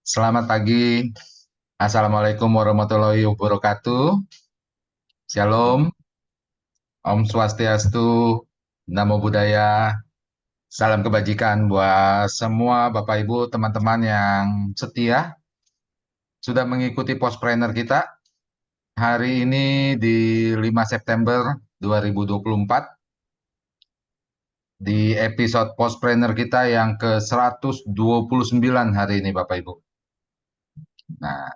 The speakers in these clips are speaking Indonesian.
Selamat pagi. Assalamualaikum warahmatullahi wabarakatuh. Shalom, Om Swastiastu, Namo Buddhaya, salam kebajikan buat semua Bapak Ibu, teman-teman yang setia sudah mengikuti Postpreneur kita hari ini di 5 September 2024 di episode Postpreneur kita yang ke-129 hari ini Bapak Ibu. Nah,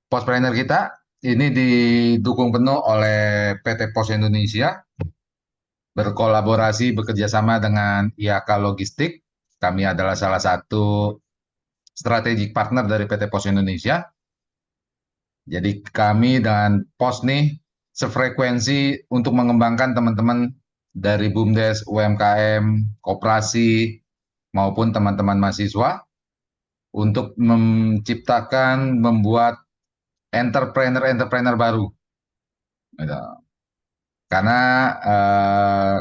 Postpreneur kita ini didukung penuh oleh PT Pos Indonesia, berkolaborasi bekerjasama dengan IAK Logistik. Kami adalah salah satu strategic partner dari PT Pos Indonesia. Jadi kami dan Pos nih sefrekuensi untuk mengembangkan teman-teman dari BUMDes, UMKM, koperasi, maupun teman-teman mahasiswa untuk menciptakan, membuat entrepreneur-entrepreneur baru. Gitu. Karena eh,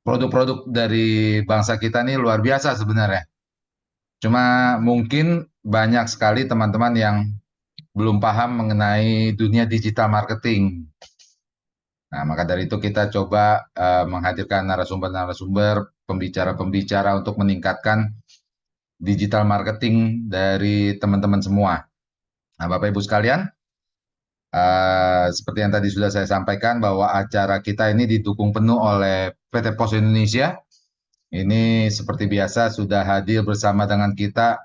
produk-produk dari bangsa kita ini luar biasa sebenarnya. Cuma mungkin banyak sekali teman-teman yang belum paham mengenai dunia digital marketing. Nah, maka dari itu kita coba menghadirkan narasumber-narasumber, pembicara-pembicara untuk meningkatkan digital marketing dari teman-teman semua. Nah, Bapak Ibu sekalian, seperti yang tadi sudah saya sampaikan bahwa acara kita ini didukung penuh oleh PT Pos Indonesia. Ini seperti biasa sudah hadir bersama dengan kita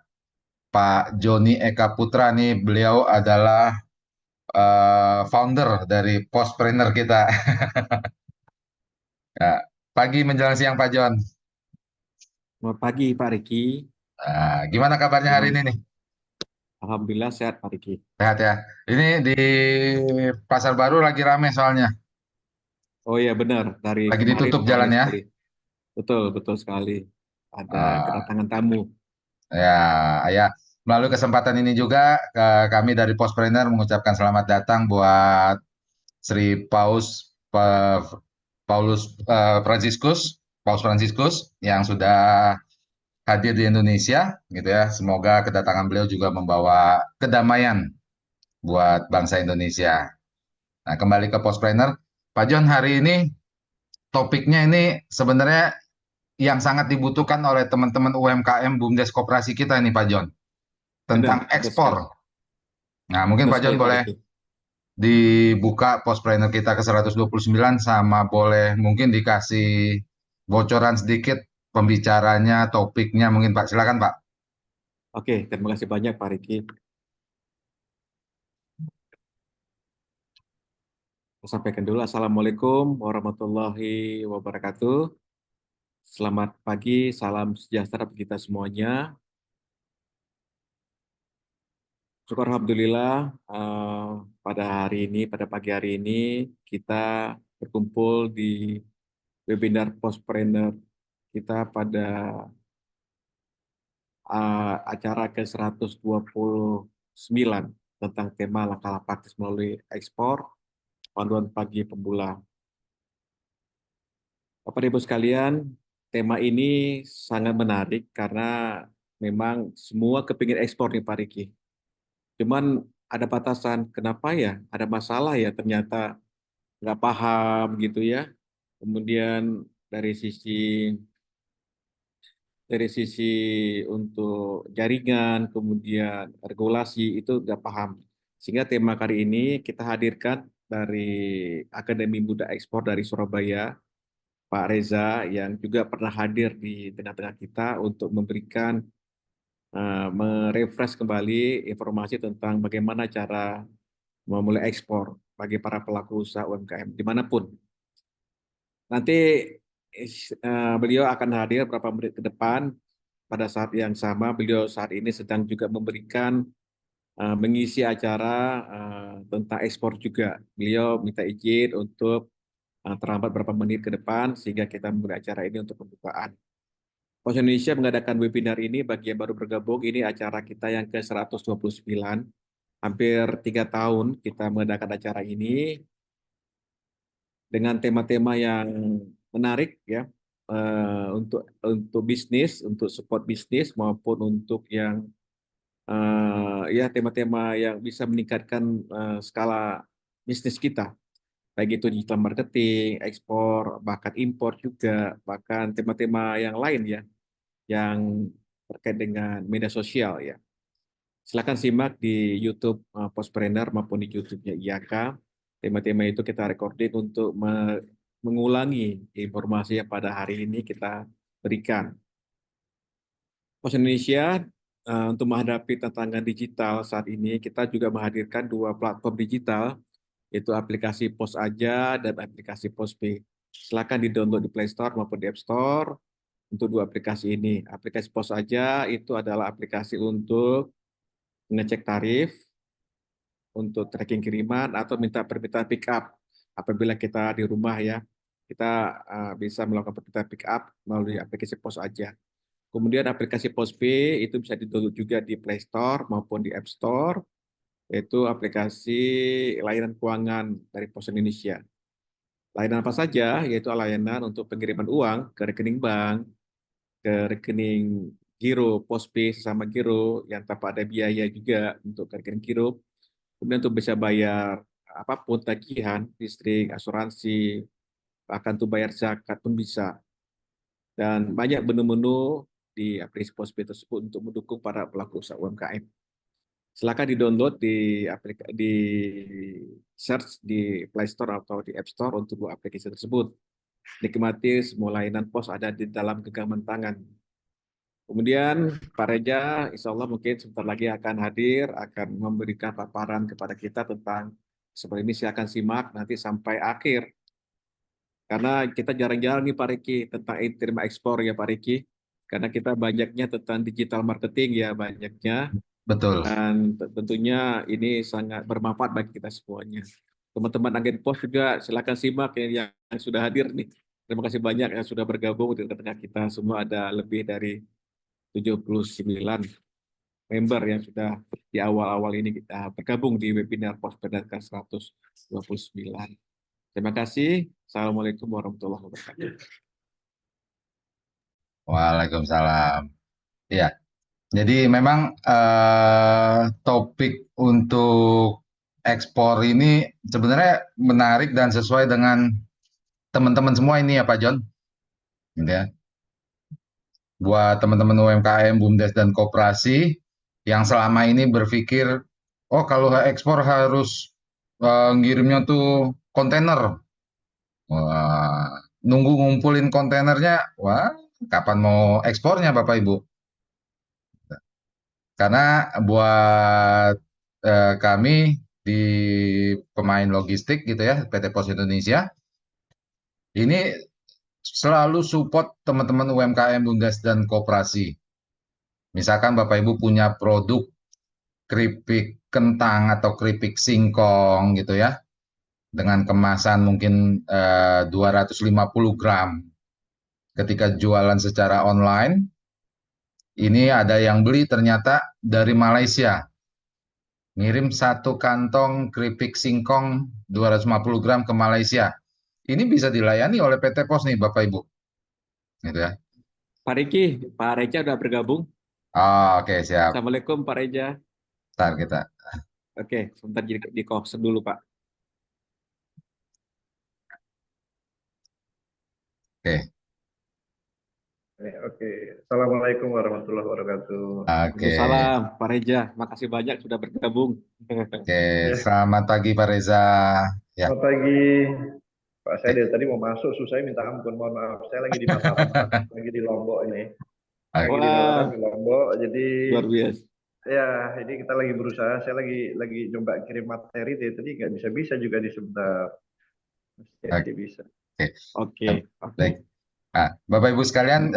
Pak Joni Eka Putra nih, beliau adalah founder dari Postpreneur kita. Ya, pagi menjelang siang Pak Jon. Selamat pagi Pak Riki. Nah, gimana kabarnya hari ini Selamat, nih? Alhamdulillah sehat Pak Riki. Sehat ya. Ini di Pasar Baru lagi rame soalnya. Oh iya benar, dari Lagi kemarin ditutup ramai jalan ya. sekali. Betul, betul sekali. Ada Ah, kedatangan tamu. ya, ya. Melalui kesempatan ini juga kami dari Postpreneur mengucapkan selamat datang buat Sri Paulus Paus Fransiskus yang sudah hadir di Indonesia, gitu ya. Semoga kedatangan beliau juga membawa kedamaian buat bangsa Indonesia. Nah, kembali ke Postpreneur, Pak John, hari ini topiknya ini sebenarnya yang sangat dibutuhkan oleh teman-teman UMKM BUMDes Koperasi kita ini, Pak John, Benar, tentang betul sekali. ekspor. Nah, mungkin Betul Pak sekali John Pak boleh Riki. dibuka Postpreneur kita ke 129 sama boleh mungkin dikasih bocoran sedikit pembicaranya, topiknya mungkin Pak. Silakan Pak. Oke, terima kasih banyak Pak Riki. Saya sampaikan dulu Assalamualaikum warahmatullahi wabarakatuh. Selamat pagi, salam sejahtera bagi kita semuanya. Syukur Alhamdulillah pada hari ini, pada pagi hari ini kita berkumpul di webinar Postpreneur kita pada acara ke-129 tentang tema langkah praktis melalui ekspor, panduan pagi pemula. Bapak Ibu sekalian, tema ini sangat menarik karena memang semua kepingin ekspor nih Pak Riki. Cuman ada batasan, kenapa ya? Ada masalah ya ternyata nggak paham gitu ya. Kemudian dari sisi dari sisi untuk jaringan, kemudian regulasi itu nggak paham. Sehingga tema kali ini kita hadirkan dari Akademi Muda Ekspor dari Surabaya, Pak Reza, yang juga pernah hadir di tengah-tengah kita untuk memberikan, merefresh kembali informasi tentang bagaimana cara memulai ekspor bagi para pelaku usaha UMKM dimanapun. Nanti beliau akan hadir beberapa menit ke depan. Pada saat yang sama, beliau saat ini sedang juga memberikan, mengisi acara tentang ekspor juga. Beliau minta izin untuk terlambat beberapa menit ke depan sehingga kita memulai acara ini untuk pembukaan. Pos Indonesia mengadakan webinar ini bagi yang baru bergabung. Ini acara kita yang ke-129. Hampir 3 tahun kita mengadakan acara ini dengan tema-tema yang menarik ya, untuk bisnis, untuk support bisnis maupun untuk yang ya tema-tema yang bisa meningkatkan skala bisnis kita, baik itu digital marketing, ekspor, bahkan impor juga, bahkan tema-tema yang lain ya, yang terkait dengan media sosial ya. Silakan simak di YouTube Postpreneur maupun di YouTube-nya IAK. Tema-tema itu kita recording untuk mengulangi informasi yang pada hari ini kita berikan. Pos Indonesia untuk menghadapi tantangan digital saat ini, kita juga menghadirkan dua platform digital, yaitu aplikasi Pos Aja dan aplikasi Pos Pay. Silakan di-download di Play Store maupun di App Store untuk dua aplikasi ini. Aplikasi Pos Aja itu adalah aplikasi untuk mengecek tarif, untuk tracking kiriman, atau minta permintaan pick up. Apabila kita di rumah ya, kita bisa melakukan permintaan pick up melalui aplikasi Pos Aja. Kemudian aplikasi Postpay itu bisa di-download juga di Play Store maupun di App Store, yaitu aplikasi layanan keuangan dari Pos Indonesia. Layanan apa saja? Yaitu layanan untuk pengiriman uang ke rekening bank, ke rekening giro, Postpay sesama giro yang tanpa ada biaya juga untuk ke rekening giro. Kemudian untuk bisa bayar apapun, tagihan, listrik, asuransi, bahkan untuk bayar zakat pun bisa. Dan banyak menu-menu di aplikasi Postpay tersebut untuk mendukung para pelaku usaha UMKM. Silakan di-download di search di Play Store atau di App Store untuk dua aplikasi tersebut. Nikmati semua layanan pos ada di dalam genggaman tangan. Kemudian Pak Reja, insya Allah mungkin sebentar lagi akan hadir, akan memberikan paparan kepada kita tentang seperti ini. Silakan simak nanti sampai akhir. Karena kita jarang-jarang nih Pak Riki tentang terima ekspor ya Pak Riki. Karena kita banyaknya tentang digital marketing ya banyaknya. Betul. Dan tentunya ini sangat bermanfaat bagi kita semuanya. Teman-teman agen pos juga silakan simak yang sudah hadir nih. Terima kasih banyak yang sudah bergabung di tengah kita semua, ada lebih dari 79 member yang sudah di awal-awal ini kita bergabung di webinar Pos Pendataan 129. Terima kasih. Assalamualaikum warahmatullahi wabarakatuh. Waalaikumsalam. Ya, jadi memang topik untuk ekspor ini sebenarnya menarik dan sesuai dengan teman-teman semua ini ya Pak John. Gitu ya. Buat teman-teman UMKM, BUMDes dan koperasi yang selama ini berpikir, oh kalau ekspor harus ngirimnya tuh kontainer. Wah, nunggu ngumpulin kontainernya, wah, kapan mau ekspornya Bapak Ibu? Karena buat kami di pemain logistik gitu ya, PT Pos Indonesia, ini selalu support teman-teman UMKM, Bumdes dan koperasi. Misalkan Bapak Ibu punya produk keripik kentang atau keripik singkong gitu ya, dengan kemasan mungkin 250 gram. Ketika jualan secara online, ini ada yang beli ternyata dari Malaysia. Ngirim satu kantong keripik singkong 250 gram ke Malaysia. Ini bisa dilayani oleh PT Pos nih Bapak Ibu. Gitu ya. Pak Riki, Pak Reja sudah bergabung. Oh, oke, siap. Assalamualaikum Pak Reja. Ntar kita. Oke, sebentar di host dulu Pak. Oke. Oke, Assalamualaikum warahmatullahi wabarakatuh. Oke. Waalaikumsalam Pak Reja. Makasih banyak sudah bergabung. Oke, Ya. selamat pagi Pak Reza. Ya. Selamat pagi, Pak. Saya dari tadi mau masuk, susah minta ampun, mohon maaf. Saya lagi di Mataram, lagi di Lombok ini. Lagi di Mataram Wah, di Lombok, jadi luar biasa. ya ini kita lagi berusaha. Saya lagi coba kirim materi, tadi nggak bisa juga di sebentar. Jadi bisa. Oke, oke. Baik. Nah, Bapak Ibu sekalian,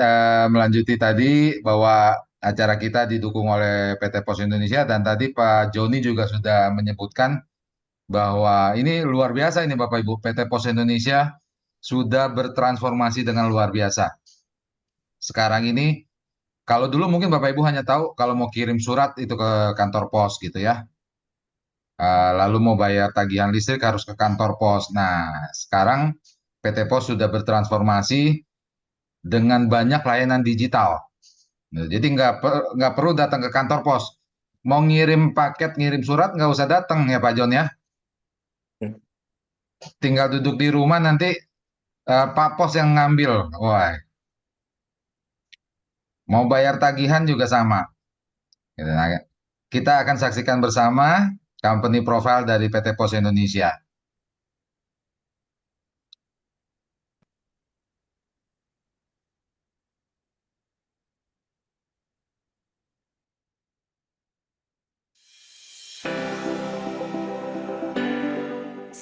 melanjuti tadi bahwa acara kita didukung oleh PT Pos Indonesia dan tadi Pak Joni juga sudah menyebutkan bahwa ini luar biasa ini Bapak Ibu, PT Pos Indonesia sudah bertransformasi dengan luar biasa. Sekarang ini, kalau dulu mungkin Bapak Ibu hanya tahu kalau mau kirim surat itu ke kantor pos gitu ya. Lalu mau bayar tagihan listrik harus ke kantor pos. Nah, sekarang PT Pos sudah bertransformasi dengan banyak layanan digital. Nah, jadi nggak perlu datang ke kantor pos. mau ngirim paket, ngirim surat nggak usah datang ya Pak Jon ya. Ya. Tinggal duduk di rumah nanti Pak Pos yang ngambil. Wah, mau bayar tagihan juga sama. Gitu. Nah, kita akan saksikan bersama company profile dari PT Pos Indonesia.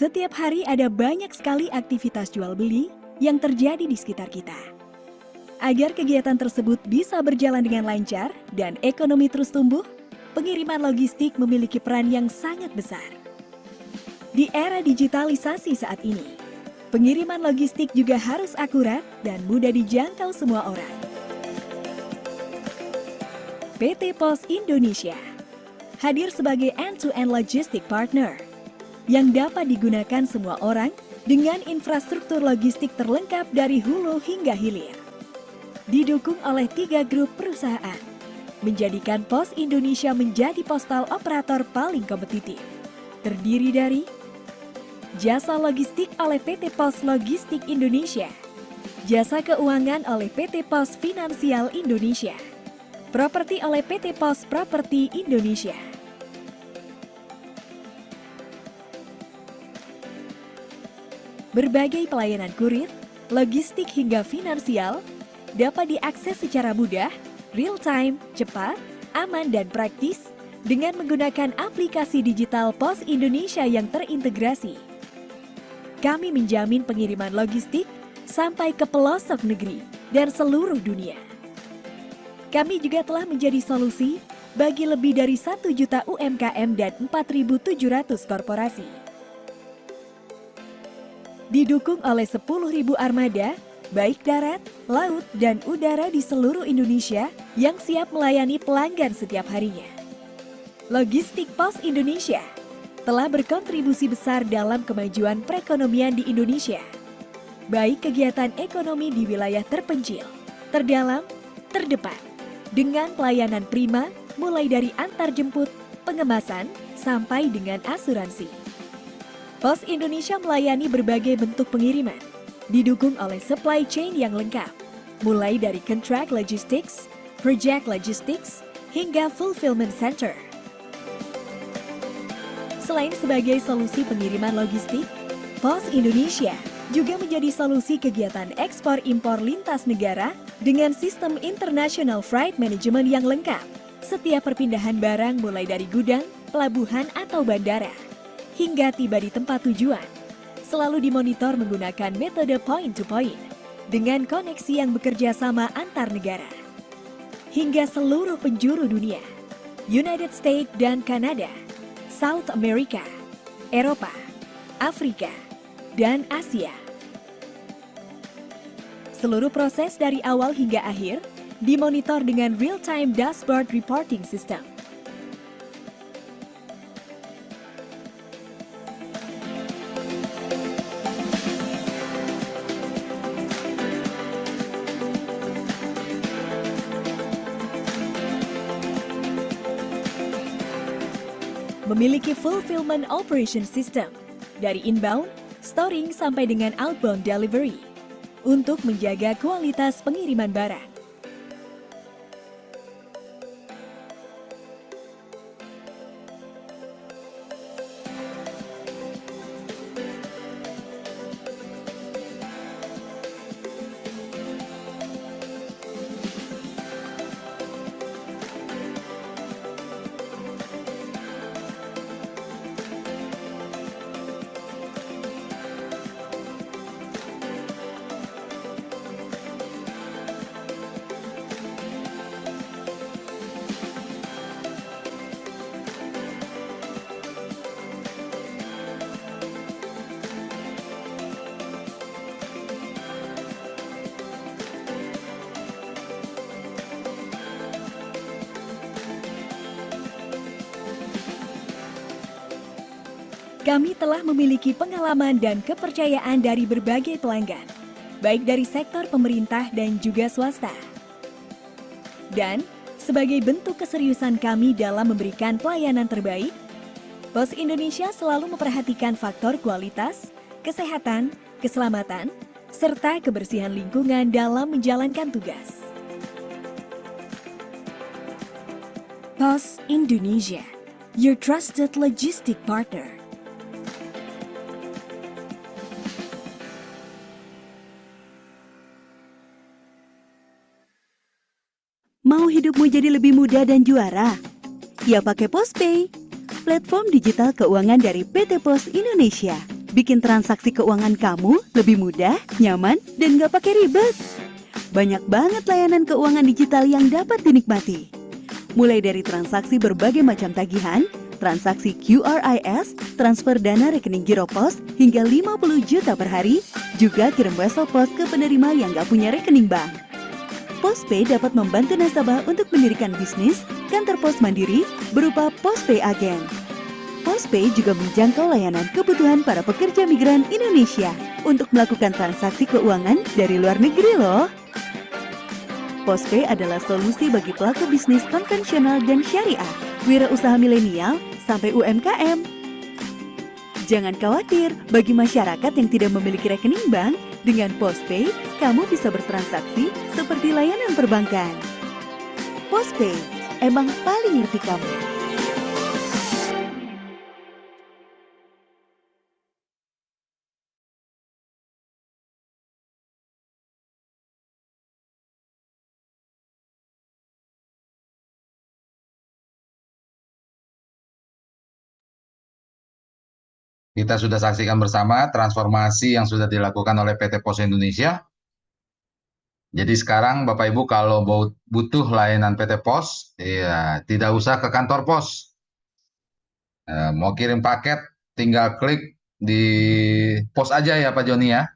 Setiap hari ada banyak sekali aktivitas jual beli yang terjadi di sekitar kita. Agar kegiatan tersebut bisa berjalan dengan lancar dan ekonomi terus tumbuh, pengiriman logistik memiliki peran yang sangat besar. Di era digitalisasi saat ini, pengiriman logistik juga harus akurat dan mudah dijangkau semua orang. PT Pos Indonesia hadir sebagai end-to-end logistic partner yang dapat digunakan semua orang dengan infrastruktur logistik terlengkap dari hulu hingga hilir. Didukung oleh 3 grup perusahaan, menjadikan Pos Indonesia menjadi postal operator paling kompetitif. Terdiri dari jasa logistik oleh PT Pos Logistik Indonesia, jasa keuangan oleh PT Pos Finansial Indonesia, properti oleh PT Pos Properti Indonesia. Berbagai pelayanan kurir, logistik hingga finansial dapat diakses secara mudah, real-time, cepat, aman dan praktis dengan menggunakan aplikasi digital Pos Indonesia yang terintegrasi. Kami menjamin pengiriman logistik sampai ke pelosok negeri dan seluruh dunia. Kami juga telah menjadi solusi bagi lebih dari 1 juta UMKM dan 4.700 korporasi. Didukung oleh 10.000 armada, baik darat, laut, dan udara di seluruh Indonesia yang siap melayani pelanggan setiap harinya. Logistik Pos Indonesia telah berkontribusi besar dalam kemajuan perekonomian di Indonesia, baik kegiatan ekonomi di wilayah terpencil, terdalam, terdepan, dengan pelayanan prima mulai dari antar jemput, pengemasan, sampai dengan asuransi. Pos Indonesia melayani berbagai bentuk pengiriman, didukung oleh supply chain yang lengkap, mulai dari contract logistics, project logistics, hingga fulfillment center. Selain sebagai solusi pengiriman logistik, Pos Indonesia juga menjadi solusi kegiatan ekspor-impor lintas negara dengan sistem International Freight Management yang lengkap. Setiap perpindahan barang mulai dari gudang, pelabuhan atau bandara, hingga tiba di tempat tujuan, selalu dimonitor menggunakan metode point-to-point dengan koneksi yang bekerja sama antar negara. Hingga seluruh penjuru dunia, United States dan Kanada, South America, Eropa, Afrika, dan Asia. Seluruh proses dari awal hingga akhir dimonitor dengan real-time dashboard reporting system. Memiliki fulfillment operation system dari inbound, storing sampai dengan outbound delivery untuk menjaga kualitas pengiriman barang. Kami telah memiliki pengalaman dan kepercayaan dari berbagai pelanggan, baik dari sektor pemerintah dan juga swasta. Dan Sebagai bentuk keseriusan kami dalam memberikan pelayanan terbaik, Pos Indonesia selalu memperhatikan faktor kualitas, kesehatan, keselamatan, serta kebersihan lingkungan dalam menjalankan tugas. Pos Indonesia, your trusted logistic partner. Mau hidupmu jadi lebih mudah dan juara? Ya pakai PosPay, platform digital keuangan dari PT Pos Indonesia. Bikin transaksi keuangan kamu lebih mudah, nyaman, dan gak pakai ribet. Banyak banget layanan keuangan digital yang dapat dinikmati. Mulai dari transaksi berbagai macam tagihan, transaksi QRIS, transfer dana rekening Giro Pos hingga 50 juta per hari, juga kirim wesel pos ke penerima yang gak punya rekening bank. PosPay dapat membantu nasabah untuk mendirikan bisnis, kantor pos mandiri, berupa PosPay Agen. PosPay juga menjangkau layanan kebutuhan para pekerja migran Indonesia untuk melakukan transaksi keuangan dari luar negeri loh. PosPay adalah solusi bagi pelaku bisnis konvensional dan syariah, wirausaha milenial, sampai UMKM. Jangan khawatir, bagi masyarakat yang tidak memiliki rekening bank, dengan PosPay, kamu bisa bertransaksi seperti layanan perbankan. PosPay, emang paling ngerti kamu. Kita sudah saksikan bersama transformasi yang sudah dilakukan oleh PT Pos Indonesia. Jadi sekarang Bapak Ibu kalau butuh layanan PT Pos, ya tidak usah ke kantor pos. Mau kirim paket, tinggal klik di pos aja ya Pak Joni ya.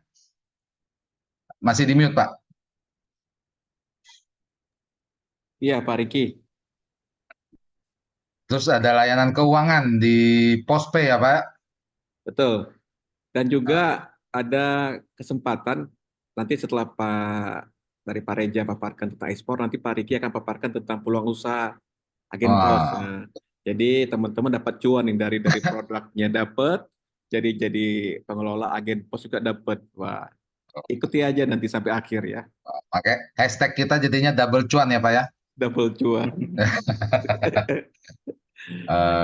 Masih di mute Pak. Iya, Pak Riki. Terus ada layanan keuangan di PosPay ya Pak. Betul. Dan juga ada kesempatan nanti setelah Pak Reja paparkan tentang ekspor, nanti Pak Riki akan paparkan tentang peluang usaha agen pos. Wah. Nah, jadi teman-teman dapat cuan nih dari produknya dapat, jadi pengelola agen pos juga dapat. Wah, ikuti aja nanti sampai akhir ya. Pakai hashtag kita jadinya double cuan ya Pak ya. Double cuan.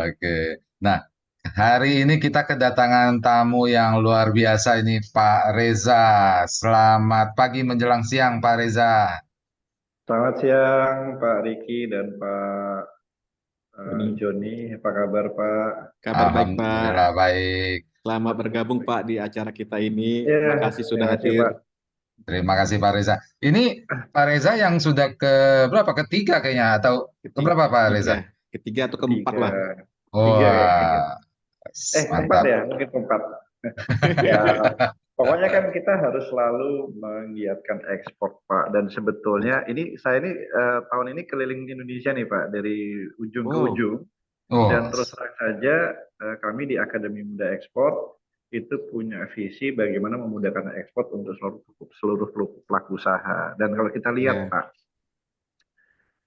Oke. Nah, hari ini kita kedatangan tamu yang luar biasa ini Pak Reza. Selamat pagi menjelang siang Pak Reza. Selamat siang Pak Riki dan Pak Joni. Apa kabar Pak? Kabar baik Pak. Alhamdulillah baik. Selamat bergabung Pak di acara kita ini. Ya, Terima kasih sudah terima kasih, hadir. Pak. Terima kasih Pak Reza. Ini Pak Reza yang sudah ke berapa? Ketiga kayaknya atau keberapa Pak Reza? Ketiga atau keempat lah. Tiga ya. Wah, Keempat mantap. ya, mungkin keempat. Ya, pokoknya kan kita harus selalu menggiatkan ekspor Pak. Dan sebetulnya saya ini tahun ini keliling Indonesia nih Pak, dari ujung ke ujung. Dan terus terang saja kami di Akademi Muda Ekspor itu punya visi bagaimana memudahkan ekspor untuk seluruh pelaku usaha. Dan kalau kita lihat Pak,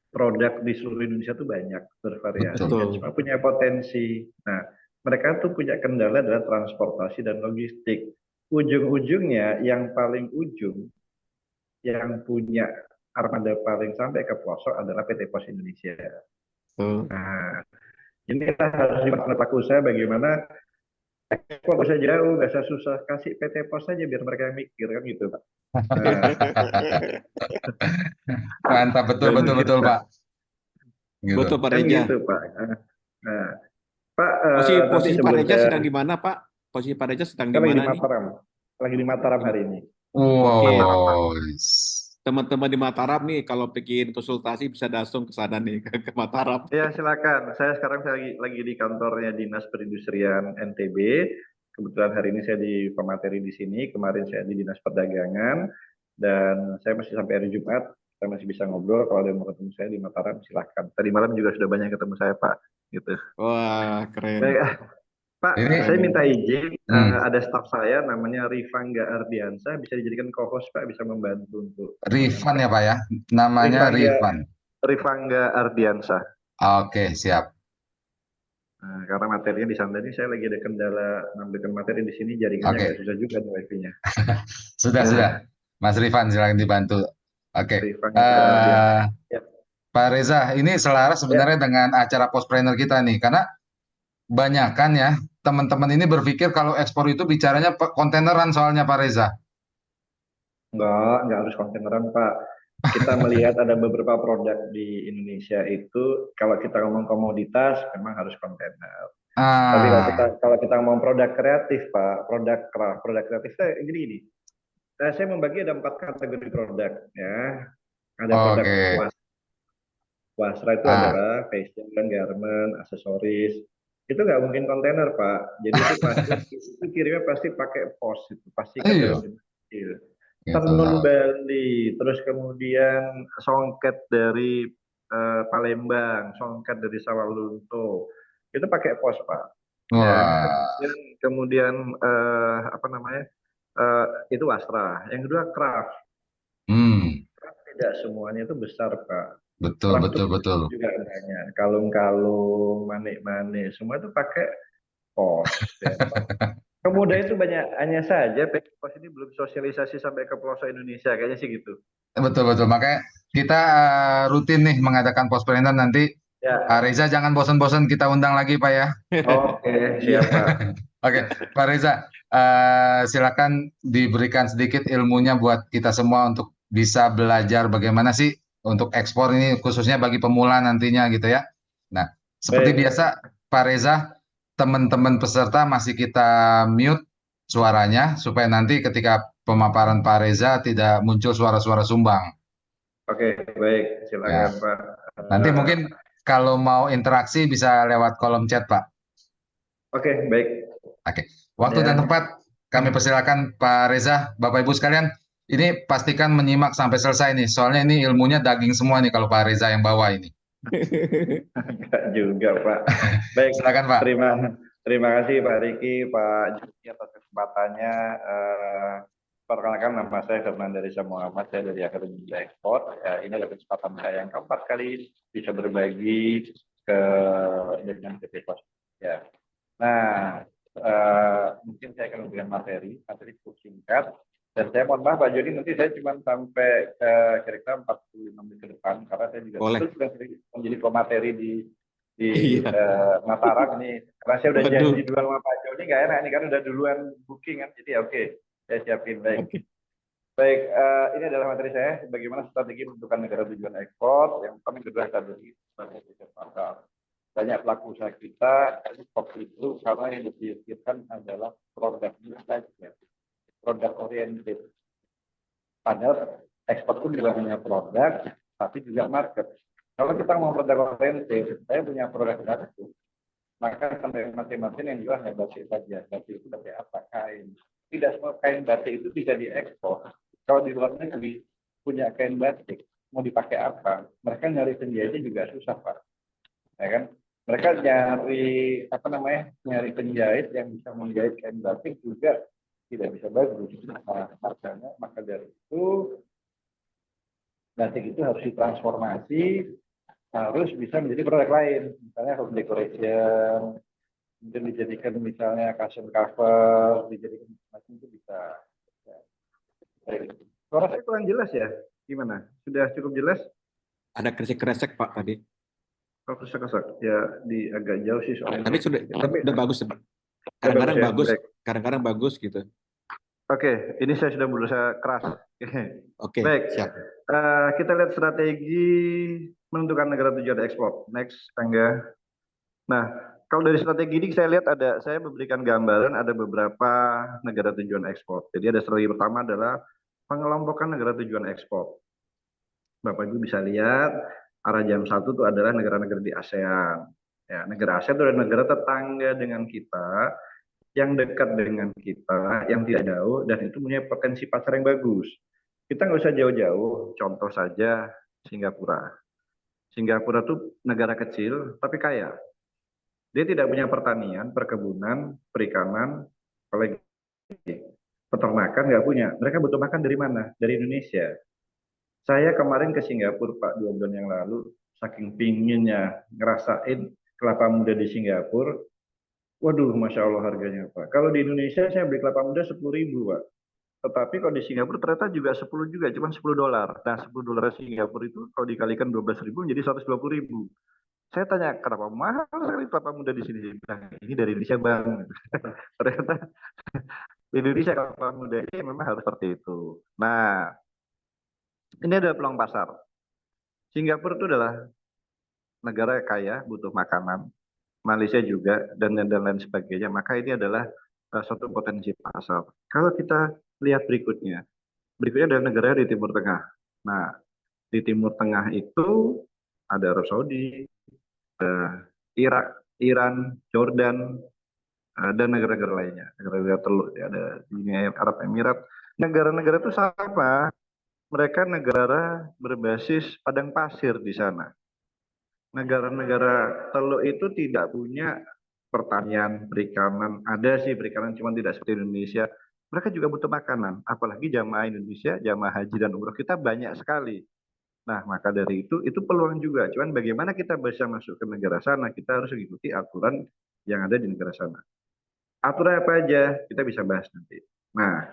produk di seluruh Indonesia itu banyak, bervariasi, dan semua punya potensi. Nah, mereka tuh punya kendala adalah transportasi dan logistik. Ujung-ujungnya yang paling ujung, yang punya armada paling sampai ke pelosok adalah PT Pos Indonesia. Nah, ini kita harus dibangun pelaku usaha bagaimana ekspor bisa jauh, nggak usah susah, kasih PT Pos saja biar mereka yang mikir kan gitu Pak. Mantap, betul Pak. Gitu. Betul Pak Reja. Gitu, Pak. Nah, Pak, posisi Pak Reja sedang di mana Pak? Posisi Pak Reja sedang di mana nih? Lagi di Mataram hari ini. Wow. Teman-teman di Mataram nih kalau bikin konsultasi bisa langsung ke sana nih ke Mataram. Ya silakan. Saya sekarang lagi di kantornya Dinas Perindustrian NTB. Kebetulan hari ini saya di pemateri di sini. Kemarin saya di Dinas Perdagangan dan saya masih sampai hari Jumat. Saya masih bisa ngobrol. Kalau ada yang mau ketemu saya di Mataram silakan. Tadi malam juga sudah banyak ketemu saya Pak. Gitu. Wah keren. Baik. Pak, saya minta izin, ada staf saya namanya Rifangga Ardiansyah, bisa dijadikan co-host Pak, bisa membantu untuk... Rifan ya Pak ya? Namanya Rifan. Rifangga Ardiansah. Oke, siap. Nah, karena materinya di sana ini saya lagi ada kendala ngambilkan materi di sini, jaringannya Oke. agak susah juga nih wifi-nya. Sudah. Mas Rifan, silakan dibantu. Oke. Rifangga Ardiansah. Ya. Pak Reza, ini selaras Ya. sebenarnya dengan acara Postpreneur kita nih, karena banyak kan ya teman-teman ini berpikir kalau ekspor itu bicaranya kontaineran soalnya Pak Reza. Enggak harus kontaineran, Pak. Kita melihat ada beberapa produk di Indonesia itu, kalau kita ngomong komoditas, memang harus kontainer. Tapi kalau kita ngomong produk kreatif, Pak, produk kreatif saya gini. Saya membagi ada 4 kategori produk, ya. Ada produk wasra itu adalah fashion, garment, aksesoris. Itu nggak mungkin kontainer, Pak. Jadi itu pasti itu kirimnya pasti pakai pos, itu pasti kan dalam kecil. Tenun Bali, terus kemudian songket dari Palembang, songket dari Sawalunto, itu pakai pos, Pak. Ya, kemudian apa namanya, itu wasra. Yang kedua craft. Craft tidak semuanya itu besar, Pak. Betul. Juga banyak. Kalung-kalung, manik-manik, semua itu pakai pos. Ya. Pemuda itu banyak, hanya saja pos ini belum sosialisasi sampai ke pelosok Indonesia, kayaknya sih gitu. Betul. Makanya kita rutin nih mengadakan Postpreneur nanti. Ya. Pak Reza jangan bosan-bosan kita undang lagi Pak ya. Oke, siap Pak. Oke, Pak Reza, silakan diberikan sedikit ilmunya buat kita semua untuk bisa belajar bagaimana sih untuk ekspor ini khususnya bagi pemula nantinya gitu ya. Nah, seperti biasa Pak Reza, teman-teman peserta masih kita mute suaranya supaya nanti ketika pemaparan Pak Reza tidak muncul suara-suara sumbang. Oke, baik, silakan Pak. Nanti mungkin kalau mau interaksi bisa lewat kolom chat Pak. Oke, baik. Oke, waktu dan tempat kami persilakan Pak Reza, Bapak Ibu sekalian. Ini pastikan menyimak sampai selesai nih, soalnya ini ilmunya daging semua nih kalau Pak Reza yang bawa ini. Enggak juga Pak. Baik, silakan Pak. Terima kasih Pak Riki, Pak Juki atas kesempatannya. Perkenalkan nama saya Fernanda Risa Muhammad, saya dari Akademi Ekspor. Ini adalah kesempatan saya yang keempat kali bisa berbagi dengan PT Pos. Ya. Nah, mungkin saya akan memberikan materi cukup singkat. Dan saya mohon maaf Pak Joni, nanti saya cuma sampai kira-kira 45 menit ke depan, karena saya juga sudah menjadi pemateri di Mataram ini. Karena saya udah janji duluan sama Pak Joni, nggak enak ini kan udah duluan booking kan, jadi oke, saya siapin baik. Baik, ini adalah materi saya, bagaimana strategi menentukan negara tujuan ekspor. Yang kami kedua tadi sebagai pasar. Banyak pelaku usaha kita ekspor itu karena yang dipikirkan adalah produknya saja, produk oriented. Padahal ekspor pun juga hanya produk, tapi juga market. Kalau kita mau produk oriented, saya punya produk batik, maka sampai mati-matian yang jual hanya batik saja. Batik itu batik apa? Kain. Tidak semua kain batik itu bisa diekspor. Kalau di luar negeri punya kain batik, mau dipakai apa? Mereka nyari penjahitnya juga susah, Pak. Ya kan? Mereka nyari penjahit yang bisa menjahit kain batik juga tidak bisa bagus. Harganya, maka dari itu batik itu harus ditransformasi, harus bisa menjadi produk lain, misalnya home decoration, kemudian dijadikan misalnya cushion cover, dijadikan macam itu bisa. Suara saya kurang jelas ya? Gimana? Sudah cukup jelas? Ada kresek-kresek Pak tadi. Oh, kresek-kresek. Ya, di agak jauh sih soalnya. Tadi sudah bagus. Kadang-kadang bagus, kadang-kadang bagus gitu. Oke, ini saya sudah berusaha keras. Oke, baik. Siap. Kita lihat strategi menentukan negara tujuan ekspor. Next, Angga. Nah, kalau dari strategi ini saya lihat saya memberikan gambaran ada beberapa negara tujuan ekspor. Jadi ada strategi pertama adalah pengelompokan negara tujuan ekspor. Bapak Ibu bisa lihat arah jam 1 itu adalah negara-negara di ASEAN. Ya, negara ASEAN itu adalah negara tetangga dengan kita, yang dekat dengan kita, yang tidak jauh, dan itu punya potensi pasar yang bagus. Kita nggak usah jauh-jauh, contoh saja Singapura. Singapura itu negara kecil, tapi kaya. Dia tidak punya pertanian, perkebunan, perikanan, apalagi peternakan nggak punya. Mereka butuh makan dari mana? Dari Indonesia. Saya kemarin ke Singapura Pak 2 bulan yang lalu, saking pinginnya ngerasain kelapa muda di Singapura. Waduh, Masya Allah harganya Pak. Kalau di Indonesia saya beli kelapa muda 10.000 Pak. Tetapi kalau di Singapura ternyata juga 10 juga, cuma $10. Nah, $10 Singapura itu kalau dikalikan 12.000 menjadi 120.000. Saya tanya, kenapa mahal sekali kelapa muda di sini? Nah, ini dari Indonesia Bang. Ternyata di Indonesia kelapa muda ini memang harus seperti itu. Nah, ini adalah peluang pasar. Singapura itu adalah negara kaya, butuh makanan. Malaysia juga, dan lain sebagainya. Maka ini adalah suatu potensi pasar. Kalau kita lihat berikutnya adalah negara di Timur Tengah. Nah, di Timur Tengah itu ada Arab Saudi, Irak, Iran, Jordan, dan negara-negara lainnya. Negara-negara teluk, ya, ada Uni Arab Emirat. Negara-negara itu sama. Mereka negara berbasis padang pasir di sana. Negara-negara teluk itu tidak punya pertanian, perikanan. Ada sih perikanan, cuma tidak seperti Indonesia. Mereka juga butuh makanan. Apalagi jamaah Indonesia, jamaah haji dan umroh kita banyak sekali. Nah, maka dari itu peluang juga. Cuman bagaimana kita bisa masuk ke negara sana, kita harus mengikuti aturan yang ada di negara sana. Aturan apa aja, kita bisa bahas nanti. Nah,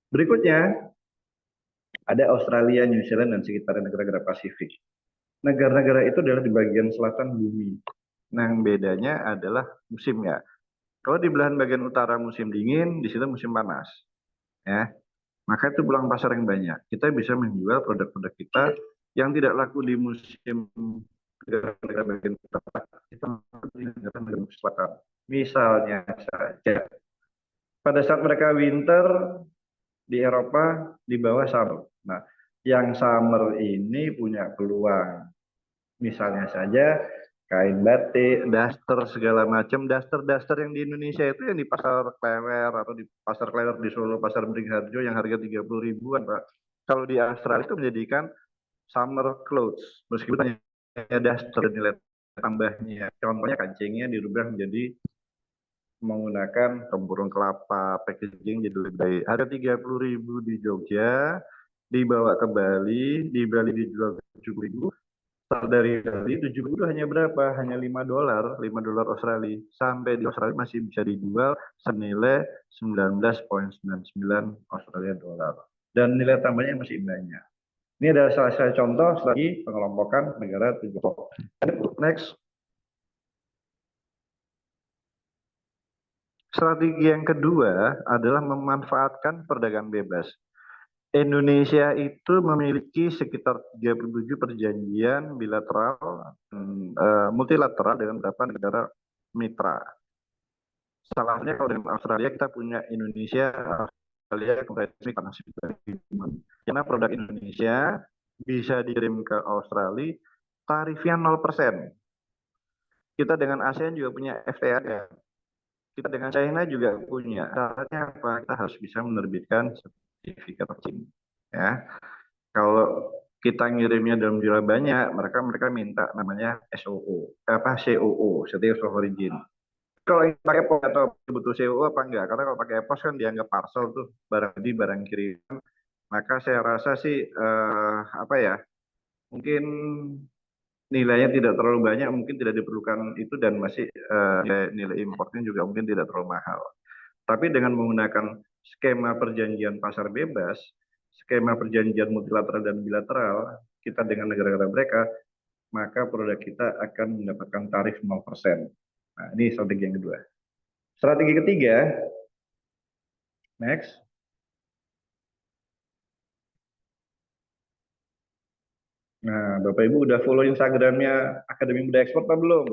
berikutnya, ada Australia, New Zealand, dan sekitar negara-negara Pasifik. Negara-negara itu adalah di bagian selatan bumi. Nah, yang bedanya adalah musimnya. Kalau di belahan bagian utara musim dingin, di situ musim panas. Ya, maka itu peluang pasar yang banyak. Kita bisa menjual produk-produk kita yang tidak laku di musim negara-negara bagian utara, kita di negara-negara musim selatan. Misalnya saja, pada saat mereka winter di Eropa di bawah summer. Nah, yang summer ini punya peluang. Misalnya saja kain batik, daster segala macam, daster yang di Indonesia itu yang di pasar Klewer atau di pasar Klewer di Solo, pasar Beringharjo yang harga 30.000-an, Pak. Kalau di Australia itu menjadikan summer clothes, meskipun hanya daster nilai tambahnya. Contohnya kancingnya dirubah menjadi menggunakan tempurung kelapa, packaging jadi lebih baik. Harga 30.000 di Jogja, dibawa ke Bali dijual 7.000. Dari Bali 7.000 hanya berapa? Hanya $5 Australia. Sampai di Australia masih bisa dijual senilai 19,99 Australia dolar. Dan nilai tambahnya masih banyak. Ini adalah salah satu contoh lagi pengelompokan negara tujuan. Next. Strategi yang kedua adalah memanfaatkan perdagangan bebas. Indonesia itu memiliki sekitar 37 perjanjian bilateral, multilateral dengan beberapa negara mitra. Salahnya kalau dengan Australia kita punya Indonesia, Australia Competitive Partnership Agreement. Karena produk Indonesia bisa dikirim ke Australia, tarifnya 0%. Kita dengan ASEAN juga punya FTA. Kita dengan China juga punya. Syaratnya apa? Kita harus bisa menerbitkan sertifikat vaksin. Ya, kalau kita ngirimnya dalam jumlah banyak, mereka minta namanya SOO, COO, Certificate of Origin. Kalau pakai pos atau butuh COO apa enggak? Karena kalau pakai pos kan dianggap parcel tuh, barang kiriman. Maka saya rasa sih mungkin nilainya tidak terlalu banyak, mungkin tidak diperlukan itu dan masih nilai importnya juga mungkin tidak terlalu mahal. Tapi dengan menggunakan skema perjanjian pasar bebas, skema perjanjian multilateral dan bilateral kita dengan negara-negara mereka, maka produk kita akan mendapatkan tarif 0%. Nah, ini strategi yang kedua. Strategi ketiga, next. Nah, Bapak Ibu udah follow Instagramnya Akademi Muda Ekspor apa belum?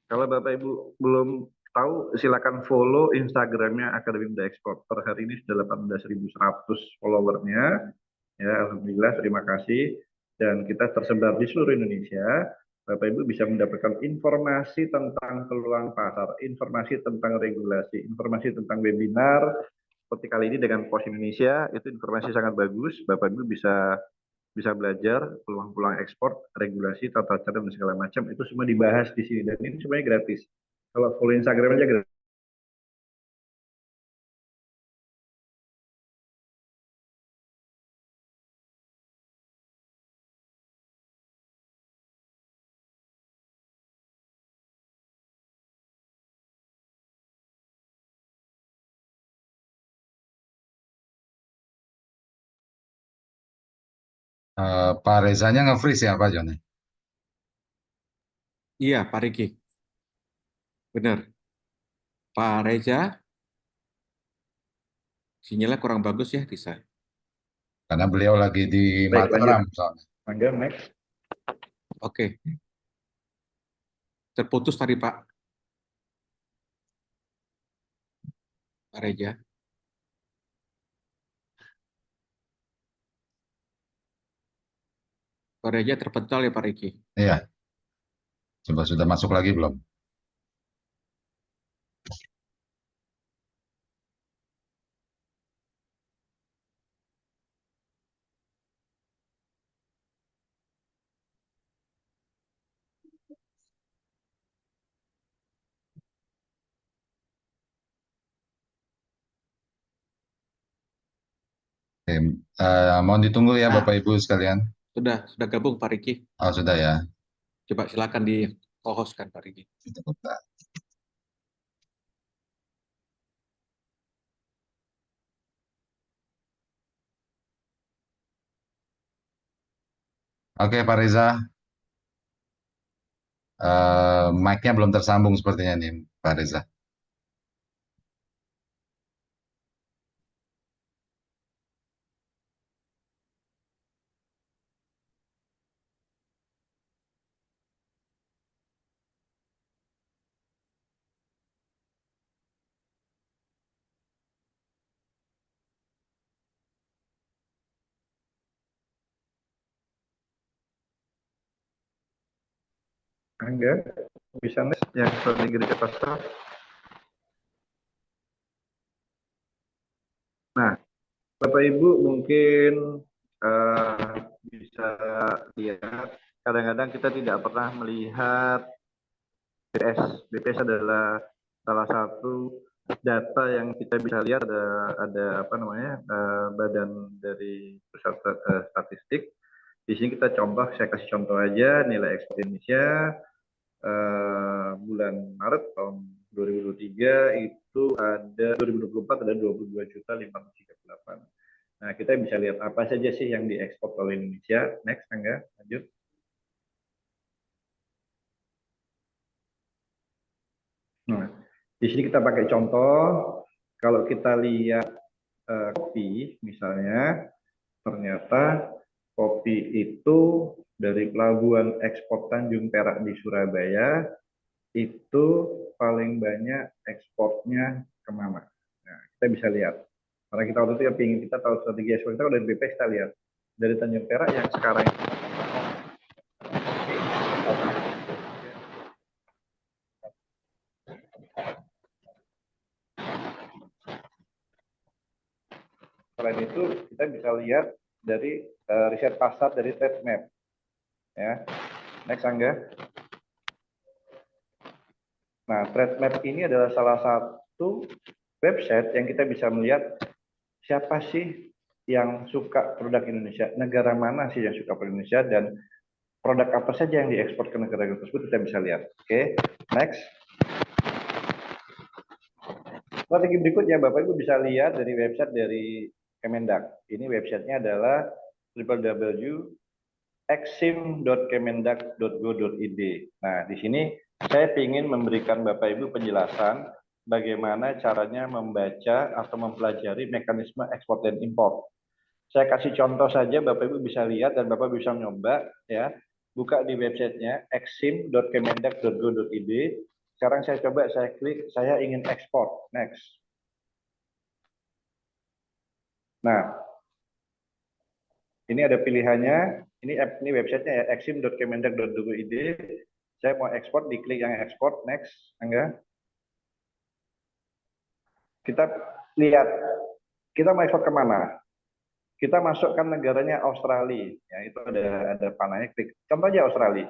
Kalau Bapak Ibu belum tahu, silakan follow Instagramnya Akademi Muda Ekspor. Per hari ini sudah 18.100 followernya. Ya, alhamdulillah, terima kasih. Dan kita tersebar di seluruh Indonesia. Bapak Ibu bisa mendapatkan informasi tentang peluang pasar, informasi tentang regulasi, informasi tentang webinar. Seperti kali ini dengan Pos Indonesia, itu informasi sangat bagus. Bapak Ibu bisa belajar peluang-peluang ekspor, regulasi, tata cara dan segala macam. Itu semua dibahas di sini dan ini semuanya gratis. Kalau follow Instagram aja gratis. Pak Rezanya nge-freeze ya Pak Joni? Iya, Pak Riki. Benar. Pak Reza, sinyalnya kurang bagus ya di saya. Karena beliau lagi di Baik, Mataram lanjut. soalnya. Mangga, next. Oke. Terputus tadi Pak. Pak Reza. Pak Reza terpental ya Pak Riki. Iya. Coba sudah masuk lagi belum? Oke, mohon ditunggu ya Bapak Ibu sekalian. Sudah gabung Pak Riki. Oh sudah ya. Coba silakan di co-hostkan Pak Riki. Oke Pak Reza, mic-nya belum tersambung sepertinya nih Pak Reza. Angga, bisa next yang strategi di pasar. Nah, Bapak Ibu mungkin bisa lihat, kadang-kadang kita tidak pernah melihat BPS. BPS adalah salah satu data yang kita bisa lihat, ada apa namanya, badan dari pusat statistik. Di sini kita contoh, saya kasih contoh aja nilai ekspor Indonesia bulan Maret tahun 2023 itu ada 2024 ada 22.538. Nah, kita bisa lihat apa saja sih yang diekspor oleh Indonesia. Next, Angga, lanjut. Nah, di sini kita pakai contoh. Kalau kita lihat kopi, misalnya, ternyata kopi itu dari pelabuhan ekspor Tanjung Perak di Surabaya itu paling banyak ekspornya kemana? Nah, kita bisa lihat. Karena kita waktu itu yang ingin kita tahu strategi ekspor kita, dari BPS kita lihat. Dari Tanjung Perak yang sekarang selain itu kita bisa lihat dari riset pasar dari TradeMap. Ya. Next, Angga. Nah, TradeMap ini adalah salah satu website yang kita bisa melihat siapa sih yang suka produk Indonesia, negara mana sih yang suka produk Indonesia, dan produk apa saja yang diekspor ke negara tersebut kita bisa lihat. Oke, next. Strategi berikutnya Bapak Ibu bisa lihat dari website dari Kemendak. Ini websitenya adalah www.exim.kemendak.go.id. Nah, di sini saya ingin memberikan Bapak Ibu penjelasan bagaimana caranya membaca atau mempelajari mekanisme ekspor dan impor. Saya kasih contoh saja, Bapak Ibu bisa lihat dan Bapak bisa nyoba ya. Buka di websitenya exim.kemendak.go.id. Sekarang saya coba, saya klik, saya ingin ekspor. Next. Nah, ini ada pilihannya. Ini websitenya ya, exim.kemendak.go.id. Saya mau ekspor, diklik yang ekspor. Next, Angga. Kita lihat, kita mau ekspor kemana? Kita masukkan negaranya Australia, ya itu ada panahnya, klik. Contoh aja Australia.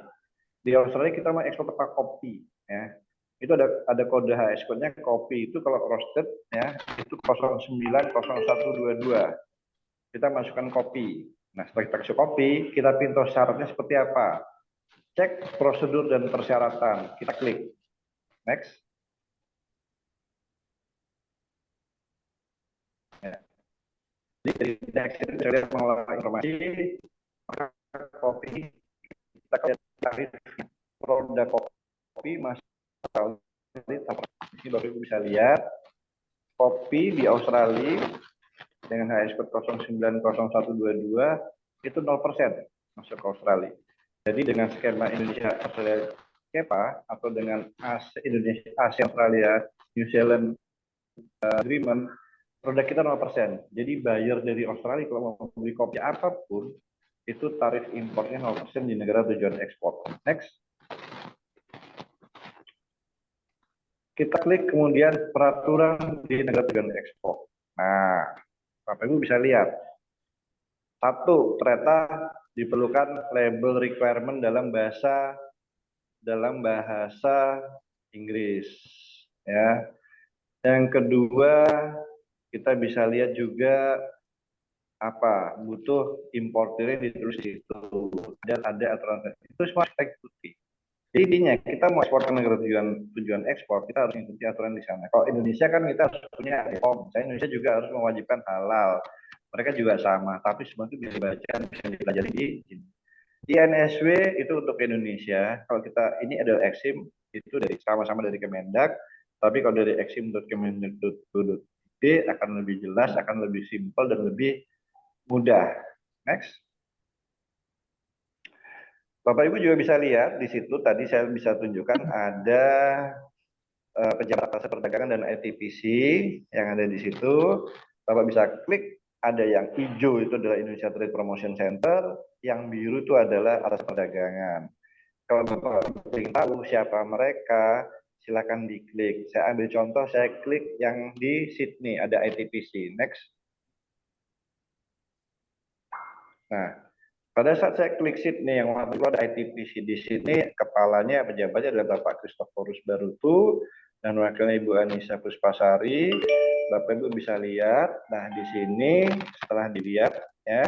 Di Australia kita mau ekspor kopi, ya. Itu ada kode HS code-nya. Kopi itu kalau roasted ya itu 090122. Kita masukkan kopi. Nah, setelah kita masuk kopi, kita pintu syaratnya seperti apa? Cek prosedur dan persyaratan. Kita klik. Next. Ya. Jadi next itu saya mengelola informasi, maka lihat kopi di Australia dengan HS code 090122 itu 0% masuk ke Australia. Jadi dengan skema Indonesia Australia KEPA atau dengan Indonesia Asia Australia New Zealand Agreement, produk kita 0%. Jadi buyer dari Australia kalau mau beli kopi apapun itu tarif impornya 0% di negara tujuan ekspor. Next. Kita klik kemudian peraturan di negara tujuan ekspor. Nah, Bapak Ibu bisa lihat. Satu, ternyata diperlukan label requirement dalam bahasa Inggris. Ya. Yang kedua, kita bisa lihat juga butuh importernya ditulis di situ dan ada aturan itu semua ikuti. Jadi intinya kita mau ekspor ke negara tujuan ekspor, kita harus mengikuti aturan di sana. Kalau Indonesia kan kita harus punya BPOM, Indonesia juga harus mewajibkan halal. Mereka juga sama, tapi semua itu bisa dibaca, bisa dipelajari di sini. INSW itu untuk Indonesia. Kalau kita ini adalah Exim, itu dari sama-sama dari Kemendak, tapi kalau dari exim.kemendak.go.id akan lebih jelas, akan lebih simpel dan lebih mudah. Next. Bapak Ibu juga bisa lihat di situ tadi saya bisa tunjukkan ada pejabat atas perdagangan dan ITPC yang ada di situ. Bapak bisa klik, ada yang hijau itu adalah Indonesia Trade Promotion Center, yang biru itu adalah atas perdagangan. Kalau Bapak ingin tahu siapa mereka, silakan diklik. Saya ambil contoh, saya klik yang di Sydney, ada ITPC. Next. Nah, pada saat saya klik Sydney yang warna biru ada ITPC di sini, kepalanya pejabatnya adalah Bapak Christophorus Barutu dan wakilnya Ibu Anissa Puspasari. Bapak Ibu bisa lihat. Nah, di sini setelah dilihat ya,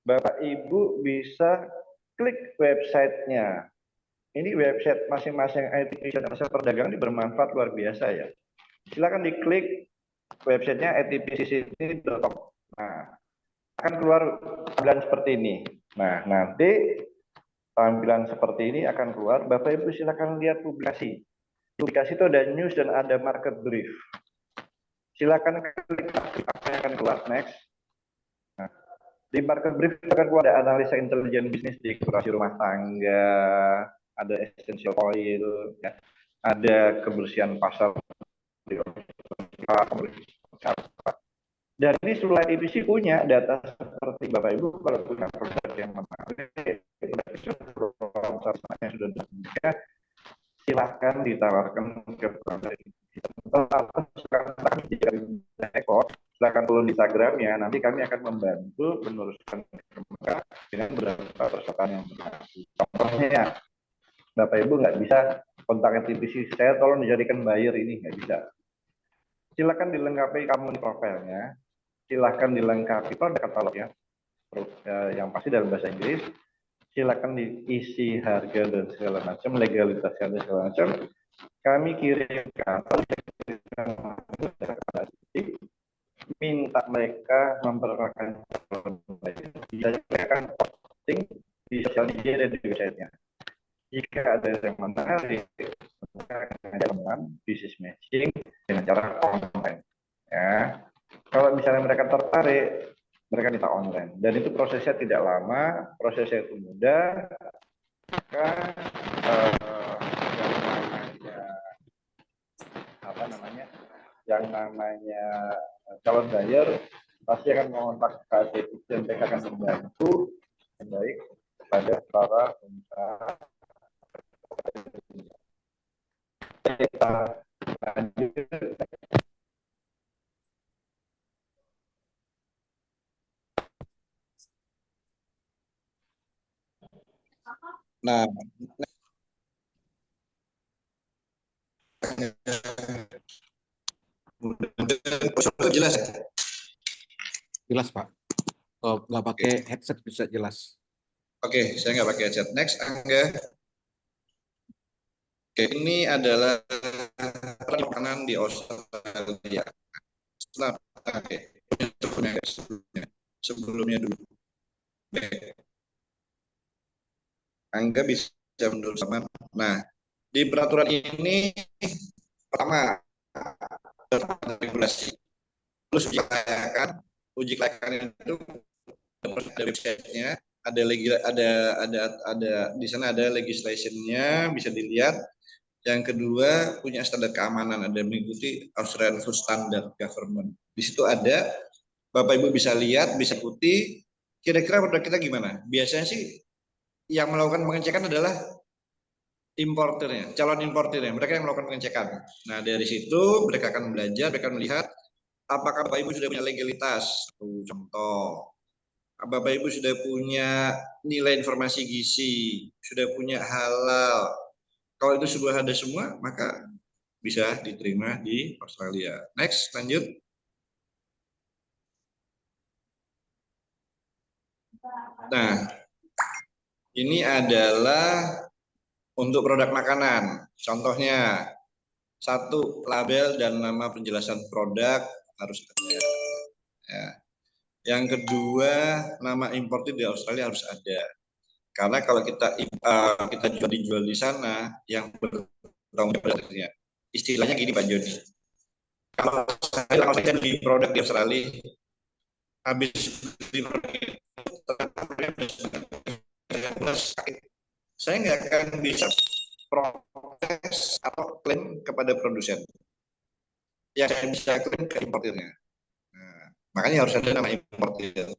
Bapak Ibu bisa klik websitenya. Ini website masing-masing ITPC dan Asal Perdagangan ini bermanfaat luar biasa ya. Silakan diklik websitenya itpcsydney.com. Nah, akan keluar tampilan seperti ini. Nah, nanti tampilan seperti ini akan keluar. Bapak Ibu silakan lihat publikasi. Publikasi itu ada news dan ada market brief. Silakan klik apa yang akan keluar. Next. Nah, di market brief akan keluar ada analisa intelijen bisnis di dekorasi rumah tangga, ada essential oil, ya, ada kebersihan pasar di dan ini seluruh ITPC punya data seperti Bapak Ibu kalau punya produk yang menarik, yang sudah tersedia, silahkan ditawarkan ke produk ekspor. Silahkan follow di Instagramnya, nanti kami akan membantu meneruskan dengan beberapa persyaratan yang berlaku. Contohnya, Bapak Ibu nggak bisa kontak ITPC, saya tolong dijadikan buyer ini, nggak bisa. Silakan dilengkapi company profilnya, silakan dilengkapi produk katalognya, yang pasti dalam bahasa Inggris. Silakan diisi harga dan segala macam, legalitas dan segala macam. Kami kirim ke kantor, minta mereka memperkenalkan mereka akan posting di sosial media dan di website-nya. Jika ada yang menarik, ada business matching dengan cara online. Ya, kalau misalnya mereka tertarik, mereka minta online. Dan itu prosesnya tidak lama, prosesnya itu mudah. Maka yang namanya calon buyer pasti akan mengontak KTP dan mereka akan membantu yang baik kepada para pengusaha. Kita lanjut. Nah, jelas ya? Jelas Pak. Kalau nggak pakai headset bisa jelas. Oke, saya nggak pakai headset. Next, Angga. Oke, ini adalah makanan di Australia. Nah, oke. Sebelumnya dulu. Oke. Angga bisa mundur sama. Nah, di peraturan ini pertama regulasi. Terus uji kelayakan itu ada website-nya, ada di sana ada legislation-nya, bisa dilihat. Yang kedua, punya standar keamanan, ada mengikuti Australian Food Standard Government. Di situ ada, Bapak Ibu bisa lihat, bisa ikuti, kira-kira produk kita gimana. Biasanya sih yang melakukan pengecekan adalah importernya, calon importernya, mereka yang melakukan pengecekan. Nah, dari situ mereka akan belajar, mereka akan melihat apakah Bapak Ibu sudah punya legalitas. Contoh, Bapak Ibu sudah punya nilai informasi gizi, sudah punya halal. Kalau itu sudah ada semua, maka bisa diterima di Australia. Next, lanjut. Nah, ini adalah untuk produk makanan. Contohnya, satu, label dan nama penjelasan produk harus ada. Ya. Yang kedua, nama importer di Australia harus ada. Karena kalau kita dijual di sana, yang bertanggung jawab istilahnya gini Pak Joni. Kalau saya beli produk di Australia, habis beli produk saya nggak akan bisa protes atau klaim kepada produsen. Yang saya bisa klaim ke importernya. Nah, makanya harus ada nama importer.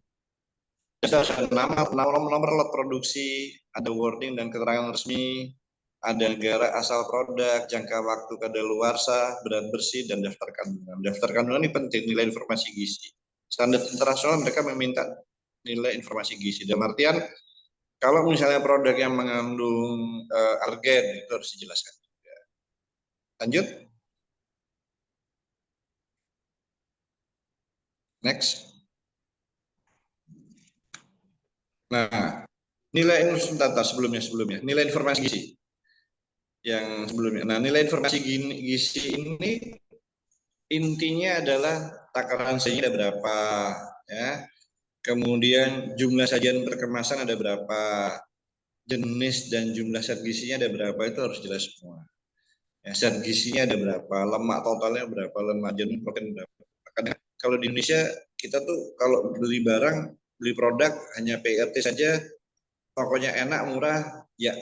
Harus ada nomor lot produksi, ada wording dan keterangan resmi, ada negara asal produk, jangka waktu kadaluarsa, berat bersih, dan daftar kandungan. Daftar kandungan ini penting, nilai informasi gizi. Standar internasional mereka meminta nilai informasi gizi. Dalam artian, kalau misalnya produk yang mengandung argen, itu harus dijelaskan. Lanjut. Next. Nah, nilai sebelumnya nilai informasi gizi yang sebelumnya. Nah, nilai informasi gizi ini intinya adalah takaran sajinya ada berapa, ya. Kemudian jumlah sajian perkemasan ada berapa, jenis dan jumlah zat gizinya ada berapa, itu harus jelas semua. Ya, zat gizinya ada berapa, lemak totalnya berapa, lemak jenuh protein berapa. Karena kalau di Indonesia kita tuh kalau beli barang, beli produk hanya PRT saja, pokoknya enak, murah, ya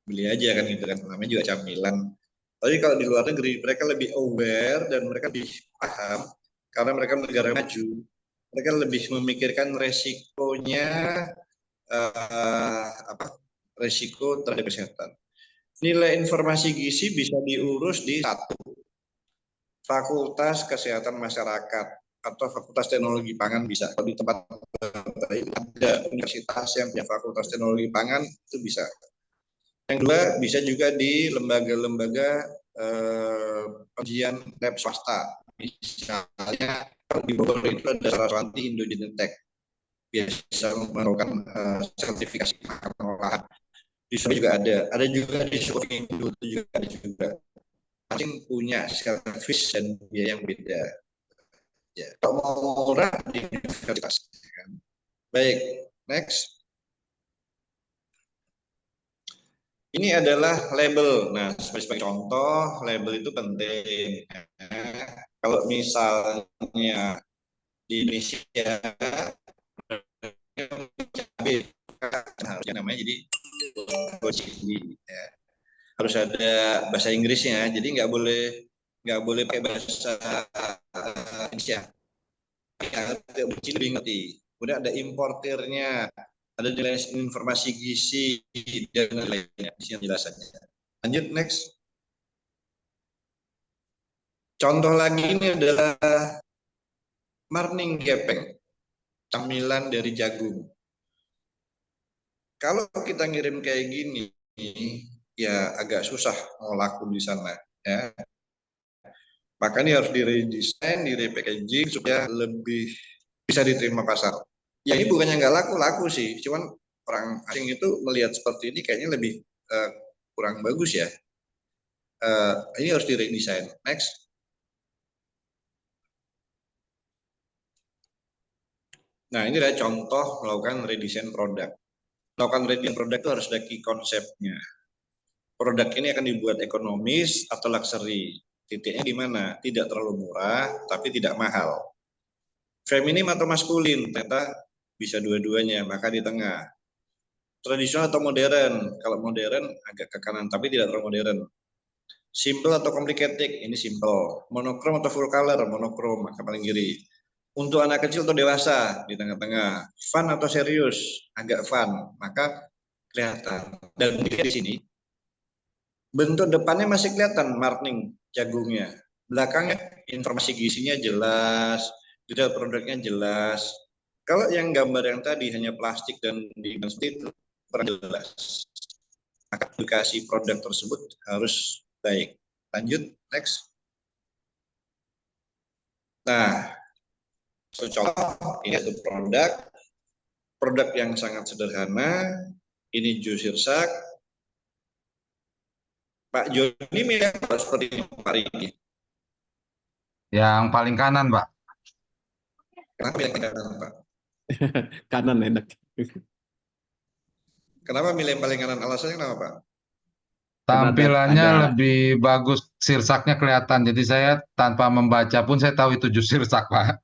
beli aja kan gitu kan, namanya juga camilan. Tapi kalau di luar negeri mereka lebih aware dan mereka lebih paham karena mereka negara maju, mereka lebih memikirkan resikonya, resiko terhadap kesehatan. Nilai informasi gizi bisa diurus di satu, Fakultas Kesehatan Masyarakat atau Fakultas Teknologi Pangan bisa. Kalau di tempat ada universitas yang punya Fakultas Teknologi Pangan itu bisa. Yang kedua bisa juga di lembaga-lembaga pengujian lab swasta. Misalnya di Bogor itu ada Saraswati Indogenetek, biasa melakukan sertifikasi makan olahan. Di sana juga ada juga di Indo juga ada juga. Masing punya servis dan biaya yang beda. Ya, kalau mau murah di universitas. Baik, next. Ini adalah label. Nah, sebagai contoh, label itu penting. Kalau misalnya di Indonesia, harusnya namanya jadi ya. Harus ada bahasa Inggrisnya, jadi nggak boleh pakai bahasa Indonesia. Lebih ngerti. Kemudian ada importernya, ada nilai informasi gizi dan lainnya, di sini penjelasannya. Lanjut, next. Contoh lagi ini adalah marning gepeng, camilan dari jagung. Kalau kita ngirim kayak gini, ya agak susah mau laku di sana. Ya. Makanya harus diredesain, direpackaging supaya lebih bisa diterima pasar. Ya ini bukannya nggak laku sih, cuman orang asing itu melihat seperti ini kayaknya lebih kurang bagus ya. Ini harus diredesain. Next. Nah ini adalah contoh melakukan redesign produk. Melakukan redesign produk itu harus ada key konsepnya. Produk ini akan dibuat ekonomis atau luxury. Titiknya di mana? Tidak terlalu murah, tapi tidak mahal. Feminim atau maskulin? Ternyata bisa dua-duanya, maka di tengah. Tradisional atau modern? Kalau modern agak ke kanan, tapi tidak terlalu modern. Simple atau complicated? Ini simple. Monokrom atau full color? Monokrom, maka paling kiri. Untuk anak kecil atau dewasa? Di tengah-tengah. Fun atau serius? Agak fun, maka kelihatan. Dan di sini, bentuk depannya masih kelihatan marking jagungnya. Belakangnya informasi gizinya jelas, detail produknya jelas. Kalau yang gambar yang tadi hanya plastik dan seperti itu kurang jelas. Maka aplikasi produk tersebut harus baik. Lanjut, next. Nah, contoh ini itu produk yang sangat sederhana. Ini jus sirsak. Pak Joni milih apa seperti ini Pak Riki? Yang paling kanan, Pak. Kenapa yang kanan, Pak? Kanan enak. Kenapa milih yang paling kanan? Alasannya kenapa, Pak? Tampilannya ada- lebih bagus, sirsaknya kelihatan. Jadi saya tanpa membaca pun saya tahu itu jus sirsak, Pak.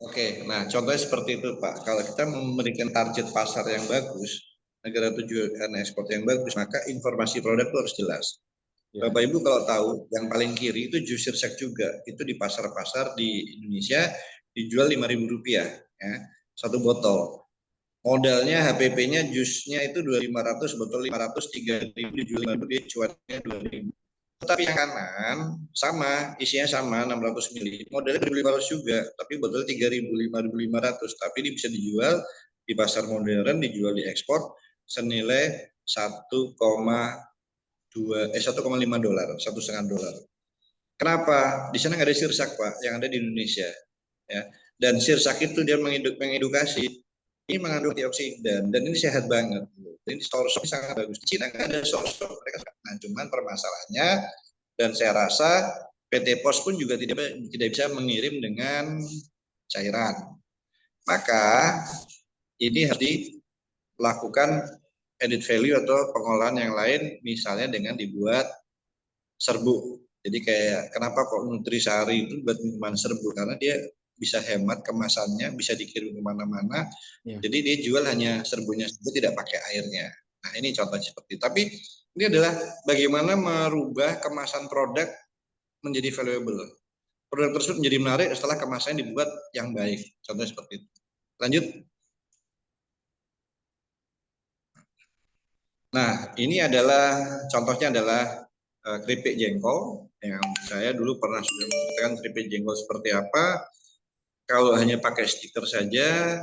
Oke, nah contohnya seperti itu, Pak. Kalau kita memberikan target pasar yang bagus, negara tujuan ekspor yang bagus, maka informasi produk itu harus jelas. Ya. Bapak Ibu kalau tahu, yang paling kiri itu jus sirsak juga. Itu di pasar-pasar di Indonesia dijual Rp5.000 ya, satu botol. Modalnya HPP-nya jusnya itu 2.500, botol 500, 3.000 dijual 5.000, dia cuannya 2.000. Tapi yang kanan sama, isinya sama 600 ml. Modalnya 2.500 juga, tapi botol 3.000, 5.500. Tapi ini bisa dijual di pasar modern, dijual di ekspor senilai 1,5 dolar, $1,5. Kenapa? Di sana nggak ada sirsak, Pak, yang ada di Indonesia. Ya. Dan sirsak itu dia mengedukasi. Ini mengandung antioksidan dan ini sehat banget. Ini soursop sangat bagus. Di Cina nggak ada soursop. Nah, cuman permasalahannya dan saya rasa PT POS pun juga tidak bisa mengirim dengan cairan. Maka ini harus dilakukan added value atau pengolahan yang lain, misalnya dengan dibuat serbuk. Jadi kayak kenapa kok Nutrisari itu buat minuman serbuk, karena dia bisa hemat kemasannya, bisa dikirim kemana-mana. Ya. Jadi dia jual hanya serbunya saja, tidak pakai airnya. Nah ini contoh seperti itu. Tapi ini adalah bagaimana merubah kemasan produk menjadi valuable. Produk tersebut menjadi menarik setelah kemasannya dibuat yang baik. Contoh seperti itu. Lanjut. Nah ini adalah contohnya adalah keripik jengkol yang saya dulu pernah sudah mengatakan keripik jengkol seperti apa. Kalau hanya pakai stiker saja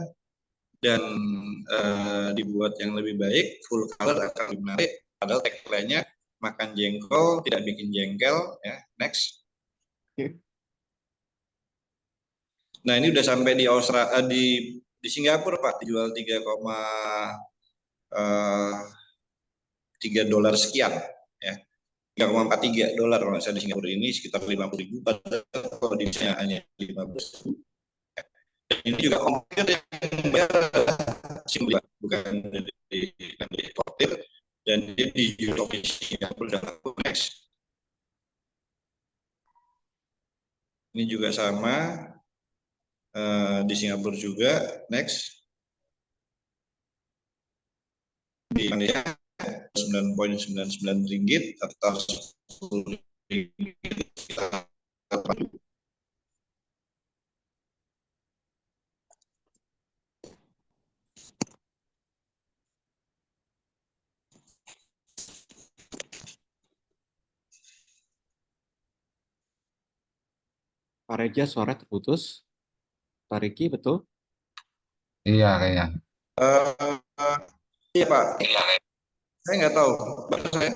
dan dibuat yang lebih baik, full color akan lebih menarik. Padahal tagline-nya makan jengkol tidak bikin jengkel. Ya, next. Nah ini udah sampai di Australia, di Singapura Pak, dijual 3,3 dolar sekian. Ya. $3,43 kalau saya di Singapura ini sekitar 50.000, padahal kalau di Indonesia hanya 15.000. Ini juga ongkir yang bayar bukan di eksportir dan dia dijual di Singapura dan next. Ini juga sama di Singapura juga next. Di Indonesia Rp9.99 atau Rp10.000. Pak Reja, suara terputus. Pak Riki, betul? Iya, kayaknya. Iya, Pak. Saya nggak tahu. Bapak saya.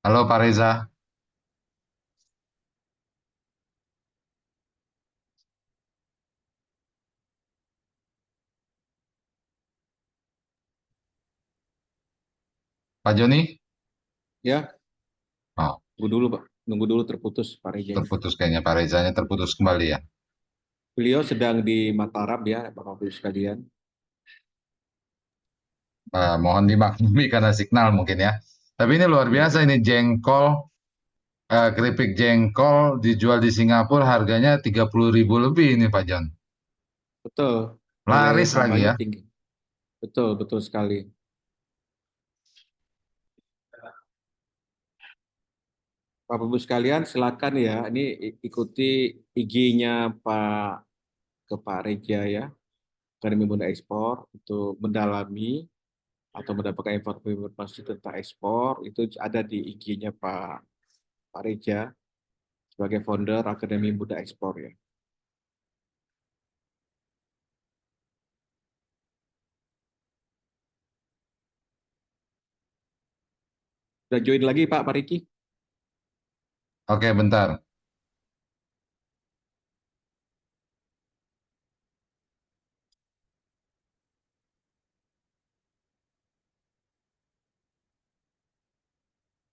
Halo, Pak Reza. Pak Joni? Ya. Oh. Tunggu dulu, Pak. Nunggu dulu terputus, Pak Reza. Terputus kayaknya, Pak Rezanya terputus kembali ya. Beliau sedang di Mataram ya, Bapak-Ibu sekalian. Mohon dimaklumi karena signal mungkin ya. Tapi ini luar biasa, ini jengkol, keripik jengkol dijual di Singapura harganya 30.000 lebih ini Pak John. Betul. Nilai Laris lagi tambahnya ya. tinggi. Betul, betul sekali. Bapak-Ibu sekalian, silakan ya. Ini ikuti IG-nya Pak Reja ya, Akademi Muda Ekspor, untuk mendalami atau mendapatkan informasi tentang ekspor. Itu ada di IG-nya Pak Reja sebagai founder Akademi Muda Ekspor ya. Sudah join lagi Pak Riki? Oke, bentar.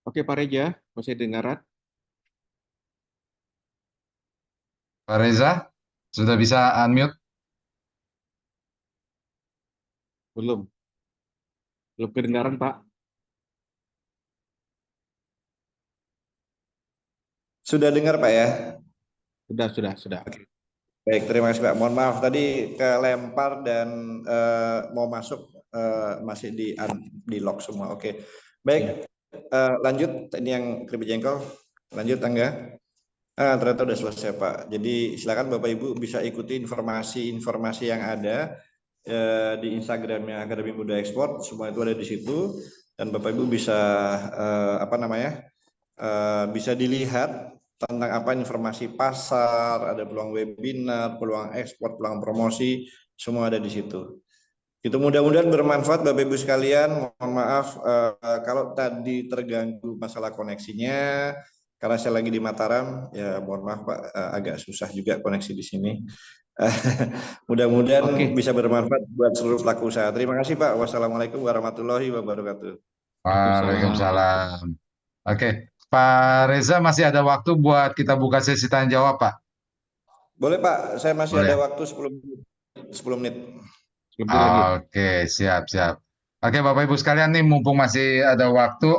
Oke Pak Reja, masih dengaran? Pak Reza, sudah bisa unmute? Belum. Belum kedengaran Pak. Sudah dengar Pak ya? Sudah. Baik, terima kasih Pak. Mohon maaf tadi kelempar dan mau masuk masih di lock semua. Oke. Baik, lanjut. Ini yang keripik jengkol. Lanjut Angga. Ternyata udah selesai Pak. Jadi silakan Bapak Ibu bisa ikuti informasi-informasi yang ada di Instagramnya Akademi Muda Ekspor. Semua itu ada di situ dan Bapak Ibu bisa bisa dilihat tentang apa informasi pasar, ada peluang webinar, peluang ekspor, peluang promosi, semua ada di situ. Itu mudah-mudahan bermanfaat Bapak Ibu sekalian. Mohon maaf kalau tadi terganggu masalah koneksinya karena saya lagi di Mataram, ya mohon maaf Pak, agak susah juga koneksi di sini. Mudah-mudahan bisa bermanfaat buat seluruh pelaku usaha. Terima kasih Pak. Wassalamualaikum warahmatullahi wabarakatuh. Waalaikumsalam. Oke, Pak Reza masih ada waktu buat kita buka sesi tanya jawab, Pak? Boleh Pak, saya masih Boleh. ada waktu 10 menit. Oke, siap. Oke, Bapak Ibu sekalian nih, mumpung masih ada waktu,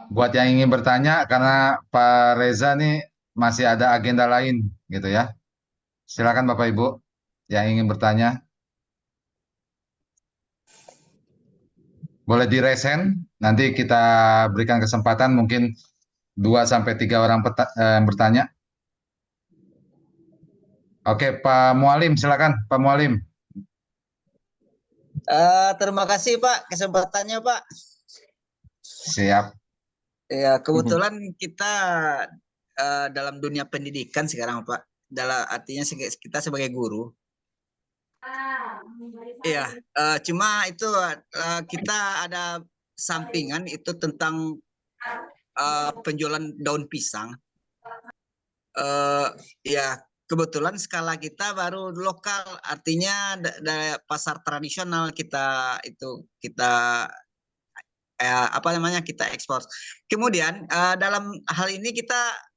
buat yang ingin bertanya, karena Pak Reza nih masih ada agenda lain, gitu ya. Silakan Bapak Ibu yang ingin bertanya. Boleh di raise hand, nanti kita berikan kesempatan mungkin 2-3 orang yang bertanya. Oke, Pak Mualim, silakan Pak Mualim. Terima kasih Pak kesempatannya Pak. Siap. Ya kebetulan kita dalam dunia pendidikan sekarang Pak. Artinya kita sebagai guru. Iya, cuma itu kita ada sampingan itu tentang penjualan daun pisang. Ya kebetulan skala kita baru lokal, artinya pasar tradisional kita kita ekspor. Kemudian dalam hal ini kita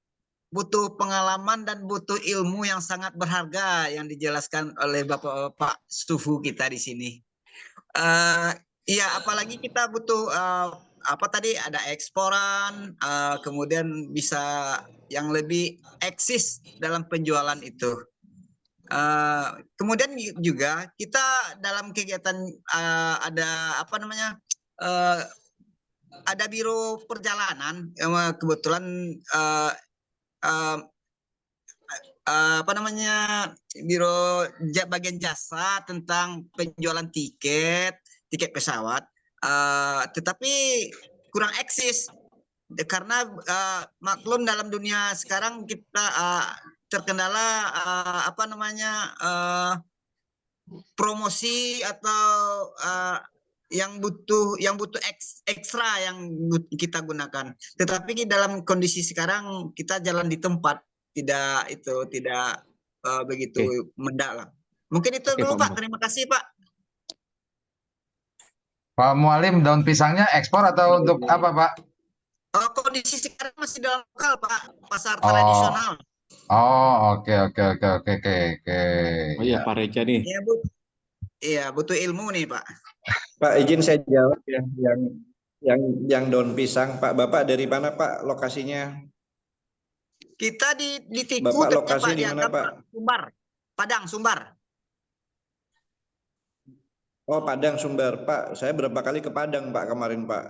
butuh pengalaman dan butuh ilmu yang sangat berharga yang dijelaskan oleh Bapak Sufu kita di sini. Ya apalagi kita butuh ada eksporan, kemudian bisa yang lebih eksis dalam penjualan itu. Kemudian juga kita dalam kegiatan ada biro perjalanan, kebetulan biro bagian jasa tentang penjualan tiket pesawat, tetapi kurang eksis karena maklum dalam dunia sekarang kita terkendala promosi atau yang butuh ekstra yang kita gunakan. Tetapi dalam kondisi sekarang kita jalan di tempat, tidak begitu mendalam. Mungkin itu dulu Pak. Terima kasih Pak. Pak Mualim, daun pisangnya ekspor atau untuk apa Pak? Kondisi sekarang masih dalam lokal Pak, pasar tradisional. Oh, oke, oke, oke, oke, oke, oke. Oh iya, Ya. Pak Reja nih. Iya, Bu. Iya, butuh ilmu nih, Pak. Pak, izin saya jawab ya, yang daun pisang. Pak, Bapak dari mana Pak lokasinya? Kita di Tiku Bapak tepatnya, lokasi Pak, di di mana Agam, Pak. Pak? Sumbar. Padang, Sumbar. Oh, Padang Sumber. Pak, saya berapa kali ke Padang Pak kemarin Pak.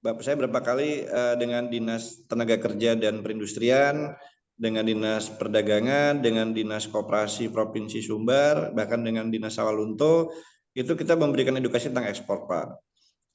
Bapak saya berapa kali dengan Dinas Tenaga Kerja dan Perindustrian, dengan Dinas Perdagangan, dengan Dinas Koperasi Provinsi Sumbar, bahkan dengan Dinas Sawalunto, itu kita memberikan edukasi tentang ekspor Pak.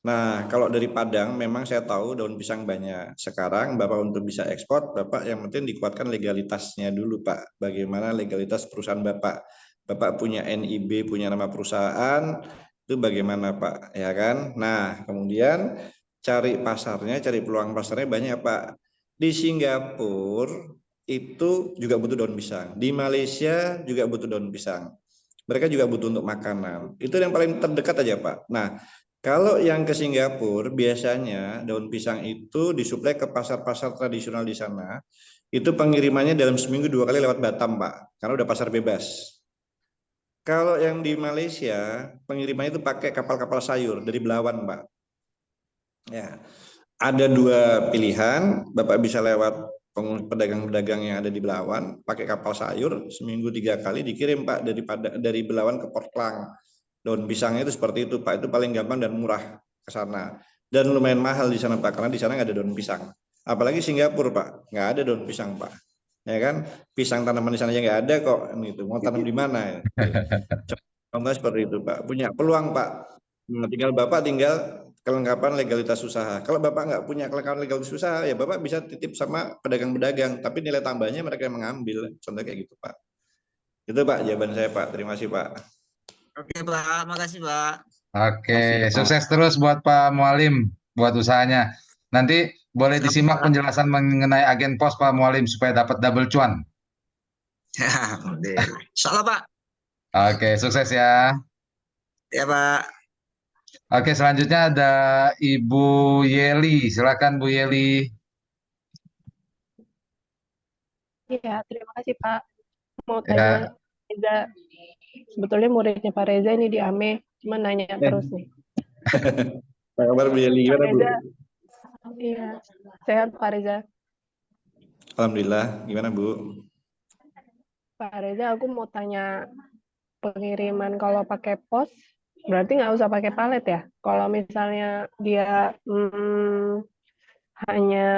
Nah, kalau dari Padang memang saya tahu daun pisang banyak. Sekarang Bapak untuk bisa ekspor, Bapak yang penting dikuatkan legalitasnya dulu Pak. Bagaimana legalitas perusahaan Bapak? Bapak punya NIB, punya nama perusahaan, itu bagaimana Pak? Ya kan? Nah, kemudian cari pasarnya, cari peluang pasarnya banyak Pak. Di Singapura itu juga butuh daun pisang. Di Malaysia juga butuh daun pisang. Mereka juga butuh untuk makanan. Itu yang paling terdekat aja Pak. Nah, kalau yang ke Singapura, biasanya daun pisang itu disuplai ke pasar-pasar tradisional di sana. Itu pengirimannya dalam seminggu 2 kali lewat Batam, Pak, karena udah pasar bebas. Kalau yang di Malaysia, pengirimannya itu pakai kapal-kapal sayur dari Belawan, Pak. Ya, ada 2 pilihan, Bapak bisa lewat pedagang-pedagang yang ada di Belawan, pakai kapal sayur, seminggu 3 kali dikirim, Pak, dari Belawan ke Port Klang. Daun pisangnya itu seperti itu Pak, itu paling gampang dan murah ke sana. Dan lumayan mahal di sana Pak, karena di sana nggak ada daun pisang. Apalagi Singapura Pak, nggak ada daun pisang Pak. Ya kan, pisang tanaman di sana aja nggak ada kok, gitu. Mau tanam di mana? Ya? Contohnya seperti itu Pak. Punya peluang Pak. Tinggal Bapak kelengkapan legalitas usaha. Kalau Bapak nggak punya kelengkapan legalitas usaha, ya Bapak bisa titip sama pedagang-pedagang, tapi nilai tambahnya mereka yang mengambil. Contoh kayak gitu Pak. Itu Pak jawaban saya Pak. Terima kasih Pak. Oke, Pak. Makasih, Pak. Oke, Makasih ya, Pak. sukses terus buat Pak Mualim buat usahanya. Nanti boleh Sama, disimak Pak. penjelasan mengenai agen pos Pak Mualim supaya dapat double cuan. Salah, Pak. Oke, sukses ya. Ya, Pak. Oke, selanjutnya ada Ibu Yeli. Silakan Bu Yeli. Iya, terima kasih Pak. Mau Ya, tanya Reza, sebetulnya muridnya Pak Reza ini di AME, cuma nanya terus nih. Apa kabar Bu Yeli? Pak Gimana Bu? Reza, iya, sehat Pak Reza. Alhamdulillah, gimana Bu? Pak Reza, aku mau tanya pengiriman kalau pakai pos, berarti nggak usah pakai palet ya? Kalau misalnya dia hanya